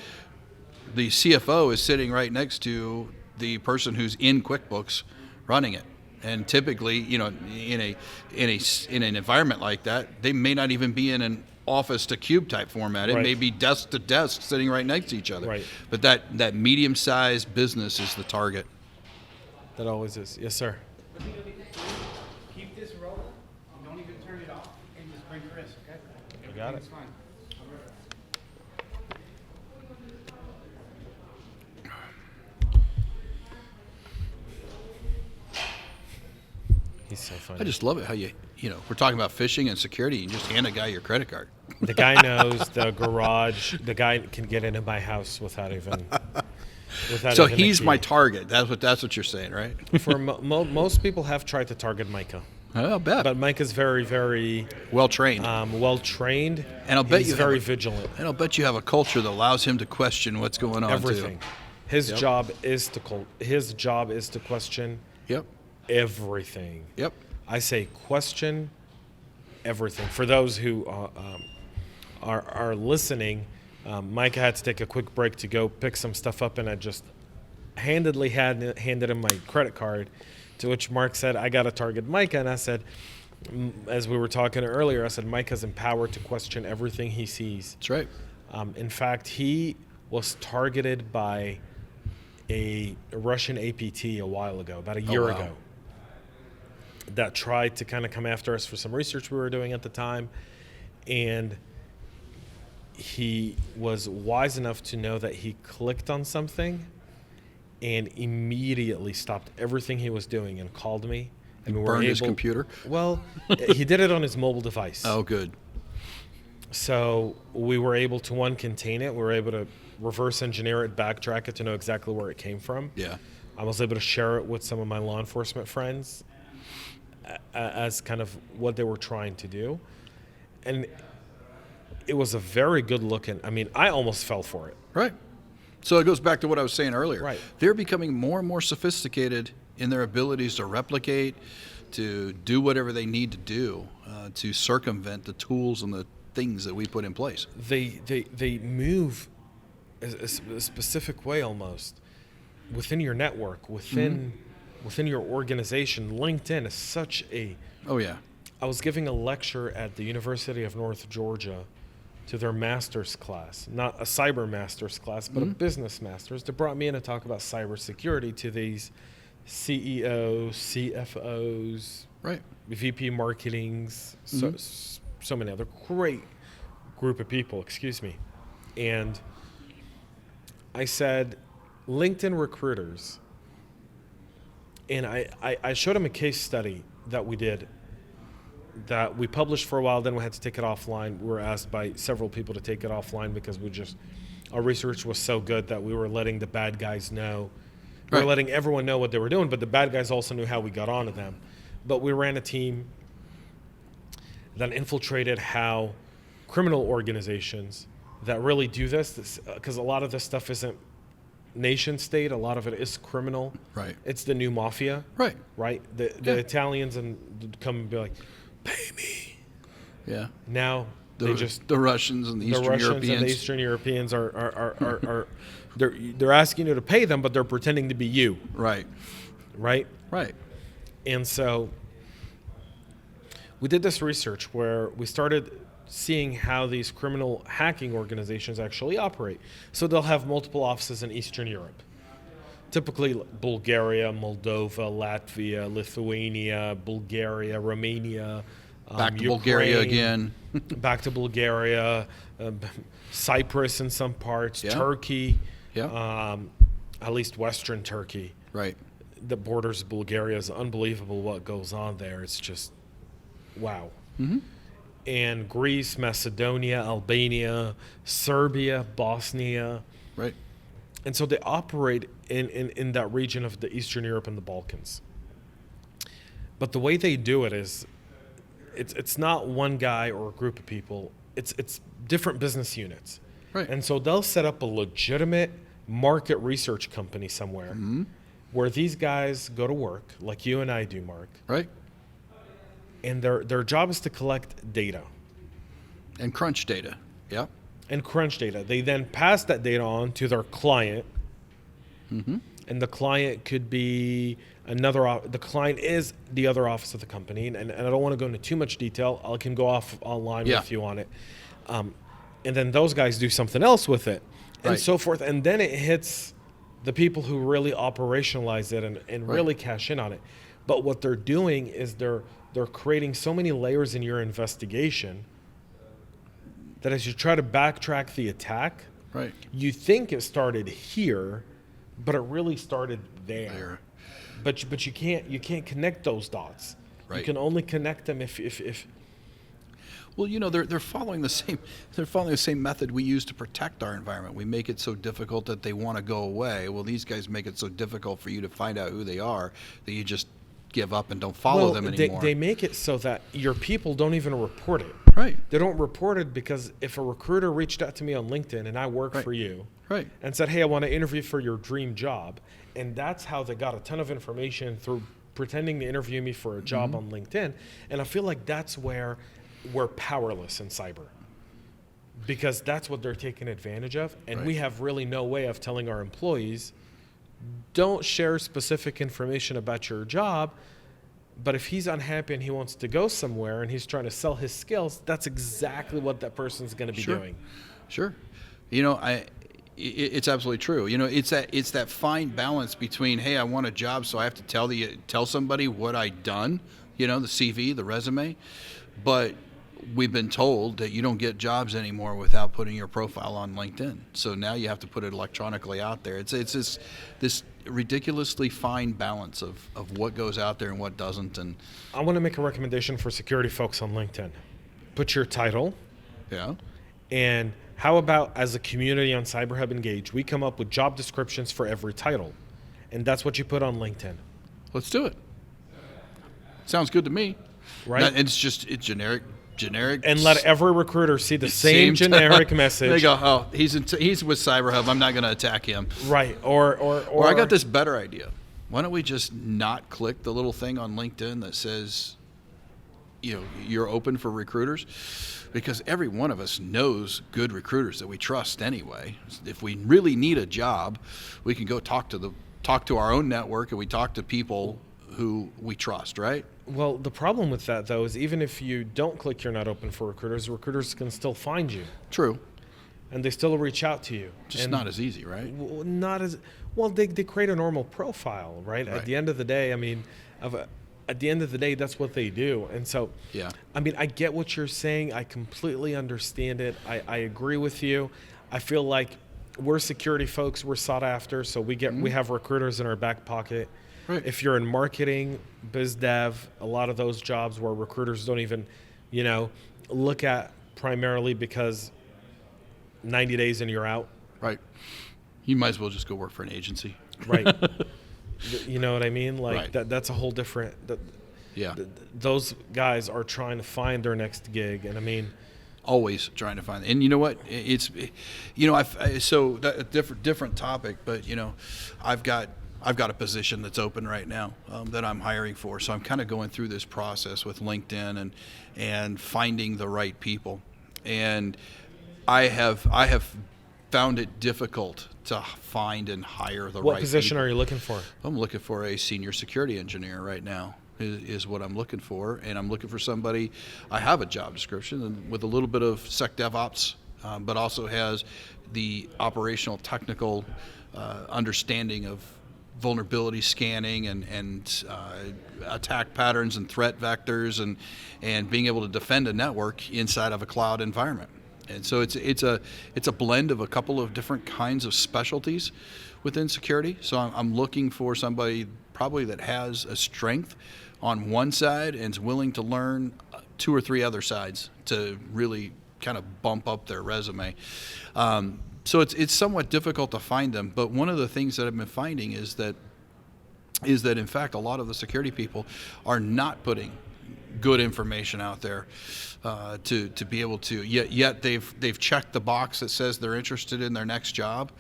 Speaker 2: the CFO is sitting right next to the person who's in QuickBooks running it. And typically, in an environment like that, they may not even be in an office to cube type format. It may be desk to desk sitting right next to each other.
Speaker 1: Right.
Speaker 2: But that medium-sized business is the target.
Speaker 1: That always is. Yes, sir.
Speaker 3: Keep this rolling. Don't even turn it off, and just bring Chris. Okay.
Speaker 1: You got it.
Speaker 3: It's fine.
Speaker 1: He's so funny.
Speaker 2: I just love it how we're talking about phishing and security. You just hand a guy your credit card.
Speaker 1: The guy knows the garage. The guy can get into my house without even.
Speaker 2: So he's my target. That's what you're saying, right?
Speaker 1: For most people have tried to target Micah.
Speaker 2: I'll bet.
Speaker 1: But Micah's very, very
Speaker 2: well trained.
Speaker 1: And
Speaker 2: I'll bet
Speaker 1: he's very vigilant.
Speaker 2: And I'll bet you have a culture that allows him to question what's going on.
Speaker 1: Everything.
Speaker 2: Too.
Speaker 1: His job is to question.
Speaker 2: Yep.
Speaker 1: Everything.
Speaker 2: Yep.
Speaker 1: I say question everything. For those who are listening, Micah had to take a quick break to go pick some stuff up, and I just handedly handed him my credit card, to which Mark said, I got to target Micah. And I said, as we were talking earlier, I said, Micah's empowered to question everything he sees.
Speaker 2: That's right.
Speaker 1: In fact, he was targeted by a Russian APT a while ago, about a year ago, that tried to kind of come after us for some research we were doing at the time. And he was wise enough to know that he clicked on something and immediately stopped everything he was doing and called me. And we
Speaker 2: burned his computer?
Speaker 1: Well, he did it on his mobile device.
Speaker 2: Oh, good.
Speaker 1: So we were able to, contain it. We were able to reverse engineer it, backtrack it to know exactly where it came from.
Speaker 2: Yeah.
Speaker 1: I was able to share it with some of my law enforcement friends as kind of what they were trying to do. And it was a very good looking, I almost fell for it.
Speaker 2: Right. So it goes back to what I was saying earlier.
Speaker 1: Right.
Speaker 2: They're becoming more and more sophisticated in their abilities to replicate, to do whatever they need to do to circumvent the tools and the things that we put in place.
Speaker 1: They move a specific way almost within your network, within your organization. LinkedIn is such a...
Speaker 2: Oh, yeah.
Speaker 1: I was giving a lecture at the University of North Georgia to their master's class, not a cyber master's class, but a business master's. They brought me in to talk about cybersecurity to these CEOs, CFOs,
Speaker 2: right,
Speaker 1: VP marketings, so many other great group of people, excuse me. And I said, LinkedIn recruiters, and I showed them a case study that we did that we published for a while, then we had to take it offline. We were asked by several people to take it offline because our research was so good that we were letting the bad guys know. We were letting everyone know what they were doing, but the bad guys also knew how we got onto them. But we ran a team that infiltrated how criminal organizations that really do this, because a lot of this stuff isn't nation state, a lot of it is criminal.
Speaker 2: Right.
Speaker 1: It's the new mafia.
Speaker 2: Right.
Speaker 1: Right? The Italians and come and be like, pay me.
Speaker 2: Yeah.
Speaker 1: Now the
Speaker 2: Russians and the Eastern Europeans.
Speaker 1: And the Eastern Europeans are they're asking you to pay them, but they're pretending to be you.
Speaker 2: Right.
Speaker 1: Right?
Speaker 2: Right.
Speaker 1: And so we did this research where we started seeing how these criminal hacking organizations actually operate. So they'll have multiple offices in Eastern Europe. Typically Bulgaria, Moldova, Latvia, Lithuania, Bulgaria, Romania,
Speaker 2: back to
Speaker 1: Ukraine,
Speaker 2: Bulgaria again.
Speaker 1: back to Bulgaria, Cyprus in some parts, Turkey, at least Western Turkey.
Speaker 2: Right.
Speaker 1: The borders of Bulgaria is unbelievable what goes on there. It's just, wow. Mm-hmm. And Greece, Macedonia, Albania, Serbia, Bosnia.
Speaker 2: Right.
Speaker 1: And so they operate in that region of the Eastern Europe and the Balkans. But the way they do it is, it's not one guy or a group of people. It's different business units.
Speaker 2: Right.
Speaker 1: And so they'll set up a legitimate market research company somewhere where these guys go to work, like you and I do, Mark.
Speaker 2: Right.
Speaker 1: And their job is to collect data.
Speaker 2: And crunch data. And
Speaker 1: crunch data. They then pass that data on to their client, and the client could be the client is the other office of the company, and I don't want to go into too much detail. I can go off online with you on it. And then those guys do something else with it, and so forth. And then it hits the people who really operationalize it and really cash in on it. But what they're doing is they're creating so many layers in your investigation that as you try to backtrack the attack, you think it started here, but it really started there. But you can't connect those dots. You can only connect them if
Speaker 2: Well, they're following the same method we use to protect our environment. We make it so difficult that they want to go away. Well, these guys make it so difficult for you to find out who they are that you just give up and don't follow them anymore.
Speaker 1: They make it so that your people don't even report it. They don't report it because if a recruiter reached out to me on LinkedIn and I work for you and said, hey, I want to interview for your dream job, and that's how they got a ton of information through pretending to interview me for a job on LinkedIn. And I feel like that's where we're powerless in cyber, because that's what they're taking advantage of. And we have really no way of telling our employees, don't share specific information about your job. But if he's unhappy and he wants to go somewhere and he's trying to sell his skills, that's exactly what that person's going to be doing.
Speaker 2: Sure. It's absolutely true. It's that fine balance between, hey, I want a job, so I have to tell somebody what I've done, the CV, the resume. But we've been told that you don't get jobs anymore without putting your profile on LinkedIn. So now you have to put it electronically out there. It's this ridiculously fine balance of what goes out there and what doesn't. And
Speaker 1: I want to make a recommendation for security folks on LinkedIn. Put your title.
Speaker 2: Yeah.
Speaker 1: And how about as a community on CyberHub Engage, we come up with job descriptions for every title. And that's what you put on LinkedIn.
Speaker 2: Let's do it. Sounds good to me.
Speaker 1: Right?
Speaker 2: It's generic.
Speaker 1: And let every recruiter see the same generic message.
Speaker 2: They go, oh, he's with CyberHub. I'm not going to attack him.
Speaker 1: Right. Or
Speaker 2: I got this better idea. Why don't we just not click the little thing on LinkedIn that says, you're open for recruiters? Because every one of us knows good recruiters that we trust anyway. If we really need a job, we can go talk to our own network, and we talk to people who we trust, right?
Speaker 1: Well, the problem with that, though, is even if you don't click you're not open for recruiters can still find you.
Speaker 2: True.
Speaker 1: And they still reach out to you.
Speaker 2: Just not as easy, right?
Speaker 1: Not as well. They create a normal profile, right? At the end of the day, that's what they do. And so, I get what you're saying. I completely understand it. I agree with you. I feel like we're security folks. We're sought after, so we have recruiters in our back pocket.
Speaker 2: Right.
Speaker 1: If you're in marketing, biz dev, a lot of those jobs where recruiters don't even, look at primarily because 90 days and you're out.
Speaker 2: Right. You might as well just go work for an agency.
Speaker 1: Right. You know what I mean? That's a whole different. Those guys are trying to find their next gig, and
Speaker 2: always trying to find. And you know what? It's, so that different topic, but I've got a position that's open right now that I'm hiring for. So I'm kind of going through this process with LinkedIn and finding the right people. And I have found it difficult to find and hire the right people.
Speaker 1: What position are you looking for?
Speaker 2: I'm looking for a senior security engineer right now is what I'm looking for. And I'm looking for somebody, I have a job description with a little bit of Sec DevOps, but also has the operational technical understanding of vulnerability scanning and attack patterns and threat vectors and being able to defend a network inside of a cloud environment. And so it's a blend of a couple of different kinds of specialties within security. So I'm looking for somebody probably that has a strength on one side and is willing to learn 2 or 3 other sides to really kind of bump up their resume. So it's somewhat difficult to find them, but one of the things that I've been finding is that in fact a lot of the security people are not putting good information out there to be able to. Yet they've checked the box that says they're interested in their next job,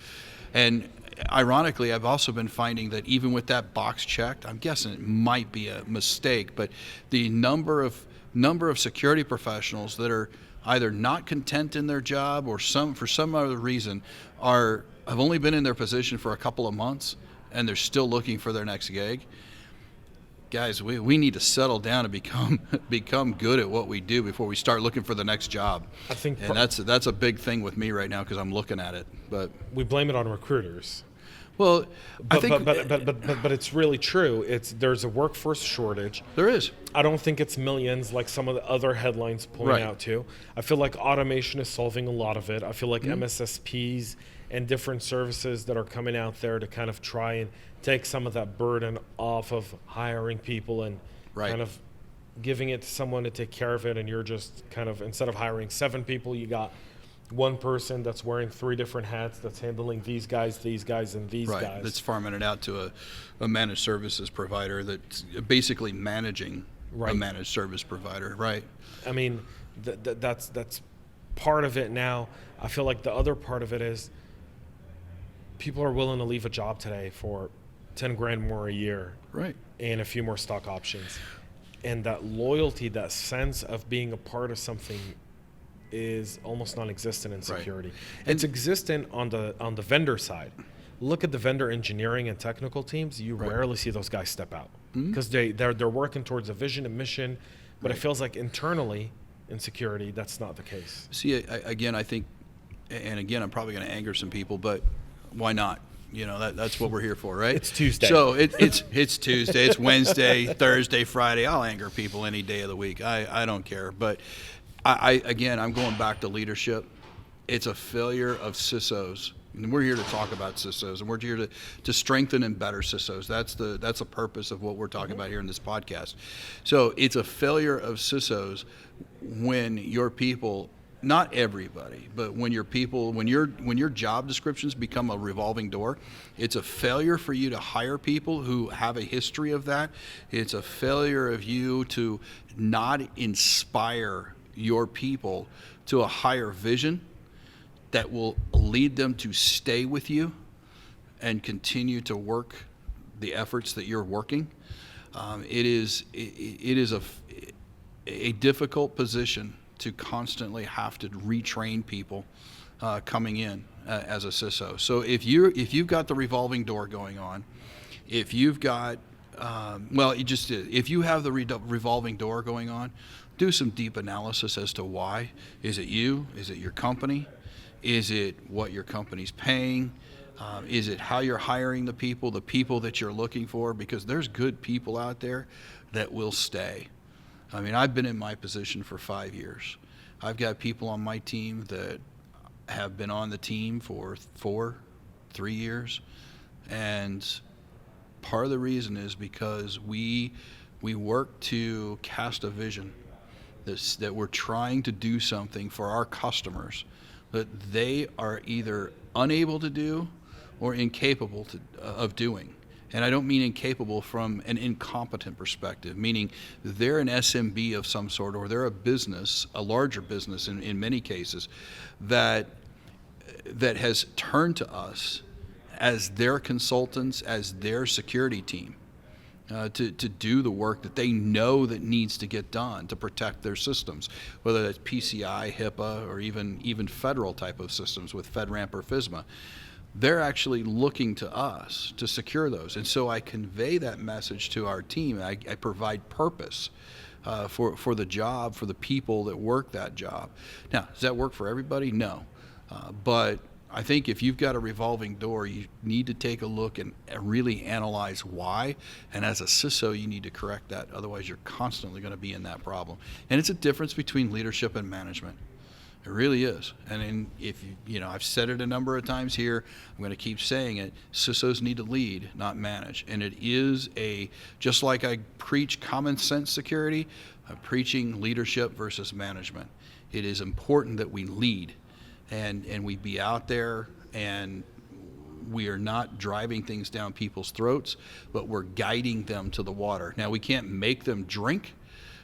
Speaker 2: and ironically, I've also been finding that even with that box checked, I'm guessing it might be a mistake, but the number of security professionals that are either not content in their job or for some other reason have only been in their position for a couple of months and they're still looking for their next gig, guys, we need to settle down and become good at what we do before we start looking for the next job.
Speaker 1: I think,
Speaker 2: and that's a big thing with me right now because I'm looking at it. But
Speaker 1: we blame it on recruiters.
Speaker 2: Well,
Speaker 1: but it's really true. There's a workforce shortage.
Speaker 2: There is.
Speaker 1: I don't think it's millions like some of the other headlines point out to. I feel like automation is solving a lot of it. I feel like MSSPs and different services that are coming out there to kind of try and take some of that burden off of hiring people and kind of giving it to someone to take care of it. And you're just kind of, instead of hiring 7 people, you got one person that's wearing 3 different hats that's handling these guys, and these guys.
Speaker 2: That's farming it out to a managed services provider that's basically managing a managed service provider, right?
Speaker 1: I mean, that's part of it now. I feel like the other part of it is people are willing to leave a job today for 10 grand more a year,
Speaker 2: right,
Speaker 1: and a few more stock options. And that loyalty, that sense of being a part of something is almost non-existent in security. Right. It's existent on the vendor side. Look at the vendor engineering and technical teams. You rarely see those guys step out because they're working towards a vision and mission, but it feels like internally in security that's not the case.
Speaker 2: See, again, I think, and again, I'm probably going to anger some people, but why not? You know, that's what we're here for, right?
Speaker 1: It's Tuesday.
Speaker 2: So it's Tuesday, it's Wednesday, Thursday, Friday. I'll anger people any day of the week. I don't care. But I'm going back to leadership. It's a failure of CISOs. And we're here to talk about CISOs, and we're here to strengthen and better CISOs. That's the purpose of what we're talking about here in this podcast. So it's a failure of CISOs when your people, not everybody, but when your people, when your job descriptions become a revolving door, it's a failure for you to hire people who have a history of that. It's a failure of you to not inspire your people to a higher vision that will lead them to stay with you and continue to work the efforts that you're working. It is a difficult position to constantly have to retrain people coming in as a CISO. So if you've got the revolving door going on, if you've got if you have the revolving door going on, do some deep analysis as to why. Is it you? Is it your company? Is it what your company's paying? Is it how you're hiring the people that you're looking for? Because there's good people out there that will stay. I mean, I've been in my position for 5 years. I've got people on my team that have been on the team for 3 years. And part of the reason is because we work to cast a vision that we're trying to do something for our customers that they are either unable to do or incapable of doing. And I don't mean incapable from an incompetent perspective, meaning they're an SMB of some sort, or they're a business, a larger business in many cases, that has turned to us as their consultants, as their security team, to do the work that they know that needs to get done to protect their systems, whether that's PCI, HIPAA, or even federal type of systems with FedRAMP or FISMA. They're actually looking to us to secure those. And so I convey that message to our team. I provide purpose for the job, for the people that work that job. Now, does that work for everybody? No. But I think if you've got a revolving door, you need to take a look and really analyze why. And as a CISO, you need to correct that. Otherwise, you're constantly going to be in that problem. And it's a difference between leadership and management. It really is. And if I've said it a number of times here, I'm going to keep saying it, CISOs need to lead, not manage. And it is just like I preach common sense security, I'm preaching leadership versus management. It is important that we lead and we be out there and we are not driving things down people's throats, but we're guiding them to the water. Now, we can't make them drink,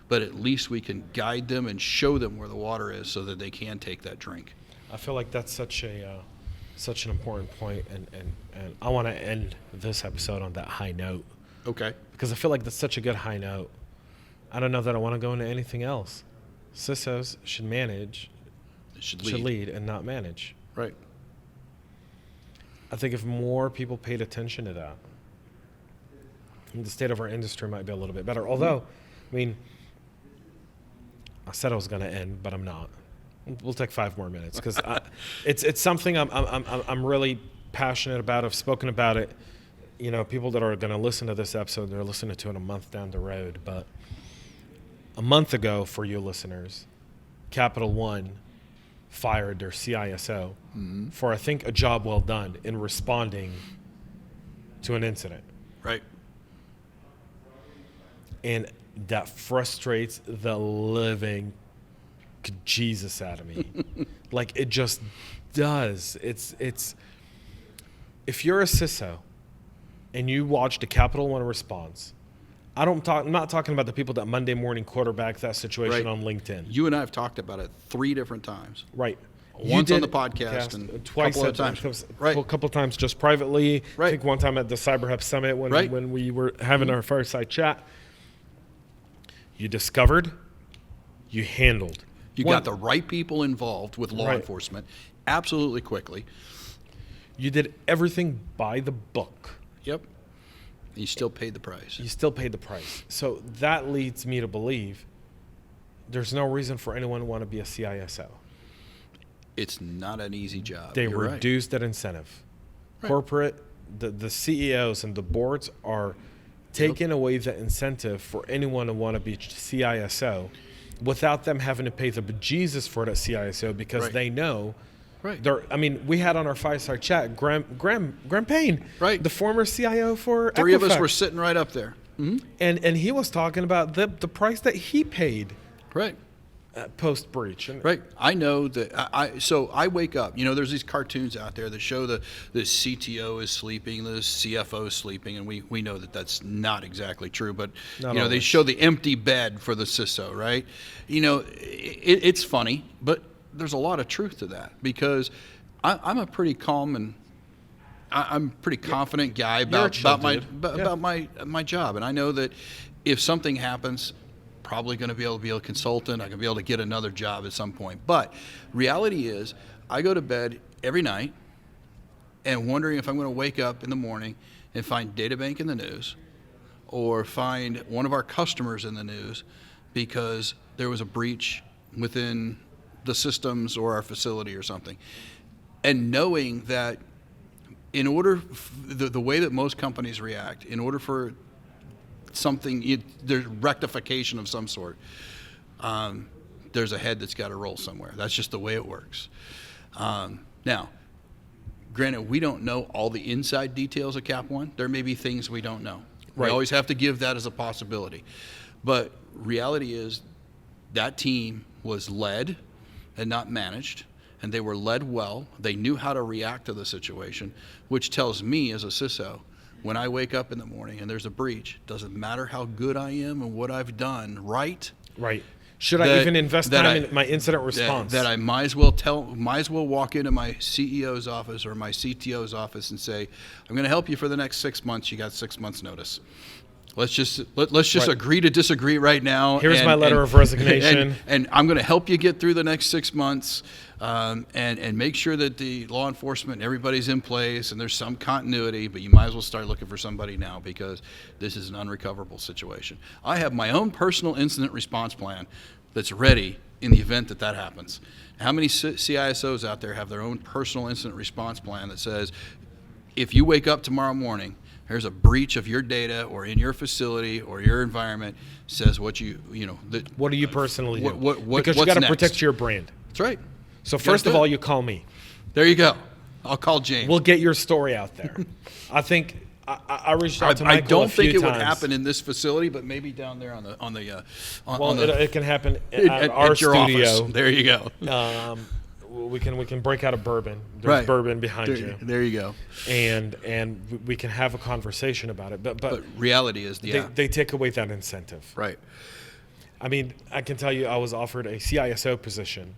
Speaker 2: but at least we can guide them and show them where the water is so that they can take that drink.
Speaker 1: I feel like that's such an important point, and I want to end this episode on that high note.
Speaker 2: Okay.
Speaker 1: Because I feel like that's such a good high note. I don't know that I want to go into anything else. CISOs should manage, should lead and not manage.
Speaker 2: Right.
Speaker 1: I think if more people paid attention to that, the state of our industry might be a little bit better. Although, I mean, I said I was going to end, but I'm not. We'll take 5 more minutes because it's something I'm really passionate about. I've spoken about it. You know, people that are going to listen to this episode, they're listening to it a month down the road. But a month ago, for you listeners, Capital One fired their CISO for, I think, a job well done in responding to an incident.
Speaker 2: Right.
Speaker 1: And that frustrates the living Jesus out of me. Like, it just does. It's if you're a CISO and you watched a Capital One response, I'm not talking about the people that Monday morning quarterback that situation on LinkedIn.
Speaker 2: You and I have talked about it 3 different times.
Speaker 1: Right.
Speaker 2: Once on the podcast and
Speaker 1: twice
Speaker 2: a couple of times. Right.
Speaker 1: A couple of times just privately.
Speaker 2: Right.
Speaker 1: I think one time at the CyberHub Summit when we were having our fireside chat. You discovered, you handled.
Speaker 2: You got the right people involved with law enforcement absolutely quickly.
Speaker 1: You did everything by the book.
Speaker 2: Yep. You still paid the price.
Speaker 1: You still paid the price. So that leads me to believe there's no reason for anyone to want to be a CISO.
Speaker 2: It's not an easy job.
Speaker 1: They
Speaker 2: You're
Speaker 1: reduced that incentive.
Speaker 2: Right.
Speaker 1: Corporate, the CEOs and the boards are taking away the incentive for anyone to want to be CISO without them having to pay the bejesus for that CISO because they know.
Speaker 2: Right.
Speaker 1: I mean, we had on our fireside chat Graham Payne, the former CIO for
Speaker 2: 3 of us
Speaker 1: Equifax.
Speaker 2: were sitting right up there. Mm-hmm.
Speaker 1: And he was talking about the price that he paid post breach.
Speaker 2: Right. I know that. So I wake up. You know, there's these cartoons out there that show the CTO is sleeping, the CFO is sleeping, and we know that that's not exactly true. But they show the empty bed for the CISO, right? You know, it's funny, but there's a lot of truth to that because I'm a pretty calm and I'm a pretty confident guy about my job, and I know that if something happens, probably going to be able to be a consultant. I can be able to get another job at some point. But reality is, I go to bed every night and wondering if I'm going to wake up in the morning and find Databank in the news or find one of our customers in the news because there was a breach within the systems or our facility or something. And knowing that in order, the way that most companies react, in order for something, there's rectification of some sort, there's a head that's got to roll somewhere. That's just the way it works. Now, granted, we don't know all the inside details of Cap One. There may be things we don't know. We always have to give that as a possibility. But reality is that team was led and not managed, and they were led well. They knew how to react to the situation, which tells me as a CISO, when I wake up in the morning and there's a breach, doesn't matter how good I am and what I've done right.
Speaker 1: Should I even invest time in my incident response?
Speaker 2: That I might as well walk into my CEO's office or my CTO's office and say, I'm going to help you for the next 6 months. You got 6 months notice. Let's just agree to disagree right now.
Speaker 1: Here's my letter of resignation.
Speaker 2: And I'm going to help you get through the next 6 months and make sure that the law enforcement, everybody's in place and there's some continuity, but you might as well start looking for somebody now because this is an unrecoverable situation. I have my own personal incident response plan that's ready in the event that happens. How many CISOs out there have their own personal incident response plan that says, if you wake up tomorrow morning, there's a breach of your data or in your facility or your environment, says what do you personally
Speaker 1: do? Because you got to protect your brand.
Speaker 2: That's right.
Speaker 1: So first of all, you call me.
Speaker 2: There you go. I'll call James.
Speaker 1: We'll get your story out there. I think I reached out to Michael
Speaker 2: I don't
Speaker 1: a few
Speaker 2: think it
Speaker 1: times.
Speaker 2: would happen in this facility, but maybe down there
Speaker 1: it can happen at our
Speaker 2: your
Speaker 1: studio.
Speaker 2: Office. There you go.
Speaker 1: We can break out a bourbon. There's bourbon behind you.
Speaker 2: There you go.
Speaker 1: And we can have a conversation about it. But
Speaker 2: reality is,
Speaker 1: they take away that incentive.
Speaker 2: Right.
Speaker 1: I mean, I can tell you, I was offered a CISO position,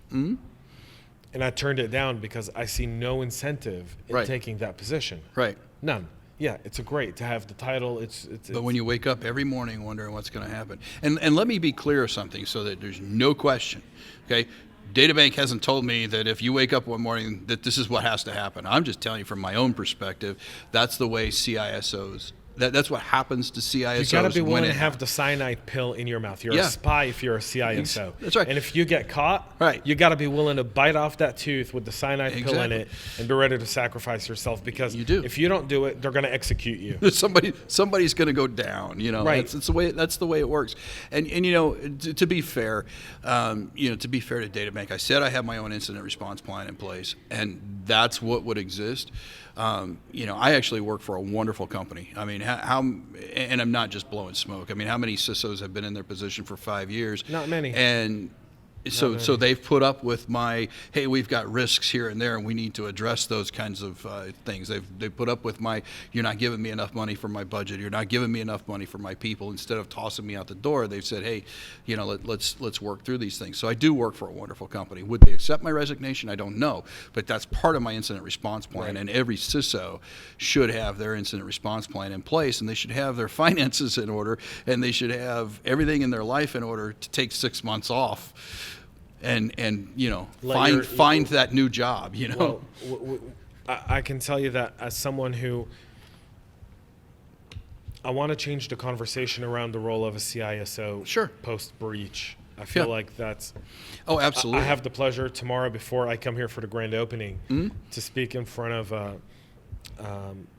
Speaker 1: and I turned it down because I see no incentive in taking that position.
Speaker 2: Right.
Speaker 1: None. Yeah, it's great to have the title.
Speaker 2: But when you wake up every morning wondering what's going to happen, and let me be clear of something so that there's no question. Okay. Databank hasn't told me that if you wake up one morning that this is what has to happen. I'm just telling you from my own perspective, that's the way CISOs That's what happens to CISOs.
Speaker 4: You got to be willing to
Speaker 2: it
Speaker 4: have the cyanide pill in your mouth. You're
Speaker 2: Yeah.
Speaker 4: a spy if you're a CISO.
Speaker 2: That's right.
Speaker 4: And if you get caught,
Speaker 2: Right.
Speaker 4: you got to be willing to bite off that tooth with the cyanide pill in
Speaker 2: Exactly.
Speaker 4: it and be ready to sacrifice yourself, because
Speaker 2: You do.
Speaker 4: if you don't do it, they're going to execute you.
Speaker 2: Somebody's going to go down, you know.
Speaker 4: Right.
Speaker 2: That's the way it works. And you know, to be fair, to be fair to Databank, I said I have my own incident response plan in place, and that's what would exist. I actually work for a wonderful company. I mean, and I'm not just blowing smoke. I mean, how many CISOs have been in their position for 5 years?
Speaker 4: Not many.
Speaker 2: And so they've put up with my, hey, we've got risks here and there, and we need to address those kinds of things. They've put up with my, you're not giving me enough money for my budget. You're not giving me enough money for my people. Instead of tossing me out the door, they've said, hey, let's work through these things. So I do work for a wonderful company. Would they accept my resignation? I don't know, but that's part of my incident response plan.
Speaker 4: Right.
Speaker 2: And every CISO should have their incident response plan in place, and they should have their finances in order, and they should have everything in their life in order to take 6 months off. And find that new job, you know.
Speaker 4: Well, I can tell you that as someone who, I want to change the conversation around the role of a CISO
Speaker 2: Sure.
Speaker 4: post breach. I feel
Speaker 2: Yeah.
Speaker 4: like that's.
Speaker 2: Oh, absolutely.
Speaker 4: I have the pleasure tomorrow, before I come here for the grand opening,
Speaker 2: Mm-hmm.
Speaker 4: to speak in front of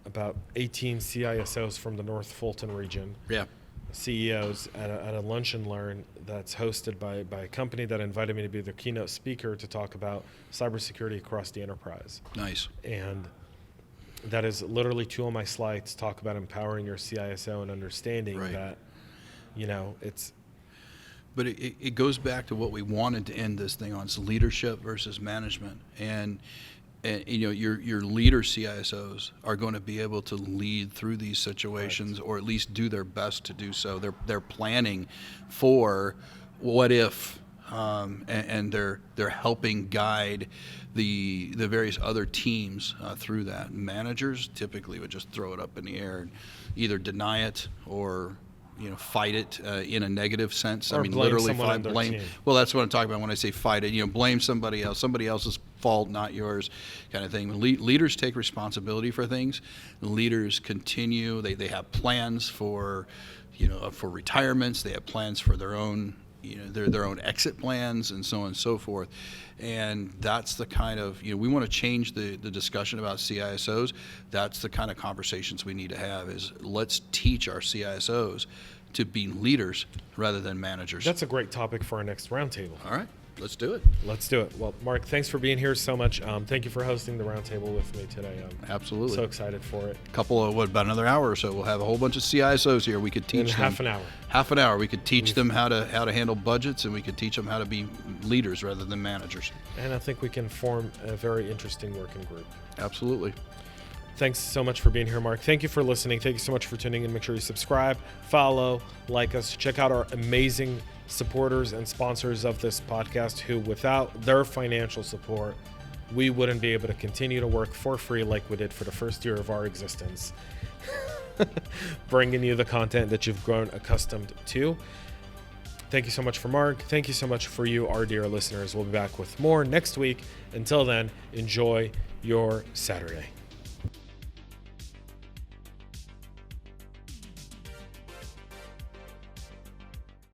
Speaker 4: about 18 CISOs from the North Fulton region.
Speaker 2: Yeah.
Speaker 4: CEOs at a lunch and learn that's hosted by a company that invited me to be their keynote speaker to talk about cybersecurity across the enterprise.
Speaker 2: Nice.
Speaker 4: And that is literally 2 of my slides talk about empowering your CISO and understanding
Speaker 2: Right.
Speaker 4: that, it's.
Speaker 2: But it goes back to what we wanted to end this thing on: it's leadership versus management. And your leader CISOs are going to be able to lead through these situations, or at least do their best to do so. They're planning for what if, and they're helping guide the various other teams through that. Managers typically would just throw it up in the air and either deny it or fight it in a negative sense.
Speaker 4: Or
Speaker 2: I mean,
Speaker 4: blame
Speaker 2: literally
Speaker 4: someone on their
Speaker 2: blame.
Speaker 4: team.
Speaker 2: Well, that's what I'm talking about when I say fight it. Blame somebody else's fault, not yours, kind of thing. Leaders take responsibility for things. Leaders continue. They have plans for retirements. They have plans for their own their own exit plans, and so on and so forth. And that's the kind of, we want to change the discussion about CISOs. That's the kind of conversations we need to have, is let's teach our CISOs to be leaders rather than managers.
Speaker 4: That's a great topic for our next roundtable.
Speaker 2: All right, let's do it.
Speaker 4: Let's do it. Well, Mark, thanks for being here so much. Thank you for hosting the roundtable with me today. I'm
Speaker 2: Absolutely.
Speaker 4: so excited for it.
Speaker 2: Couple of, about another hour or so, we'll have a whole bunch of CISOs here. We could teach
Speaker 4: In
Speaker 2: them.
Speaker 4: half an hour.
Speaker 2: Half an hour. We could teach them how to handle budgets, and we could teach them how to be leaders rather than managers.
Speaker 4: And I think we can form a very interesting working group.
Speaker 2: Absolutely.
Speaker 4: Thanks so much for being here, Mark. Thank you for listening. Thank you so much for tuning in. Make sure you subscribe, follow, like us. Check out our amazing supporters and sponsors of this podcast, who, without their financial support, we wouldn't be able to continue to work for free like we did for the first year of our existence, bringing you the content that you've grown accustomed to. Thank you so much for Mark. Thank you so much for you, our dear listeners. We'll be back with more next week. Until then, enjoy your Saturday.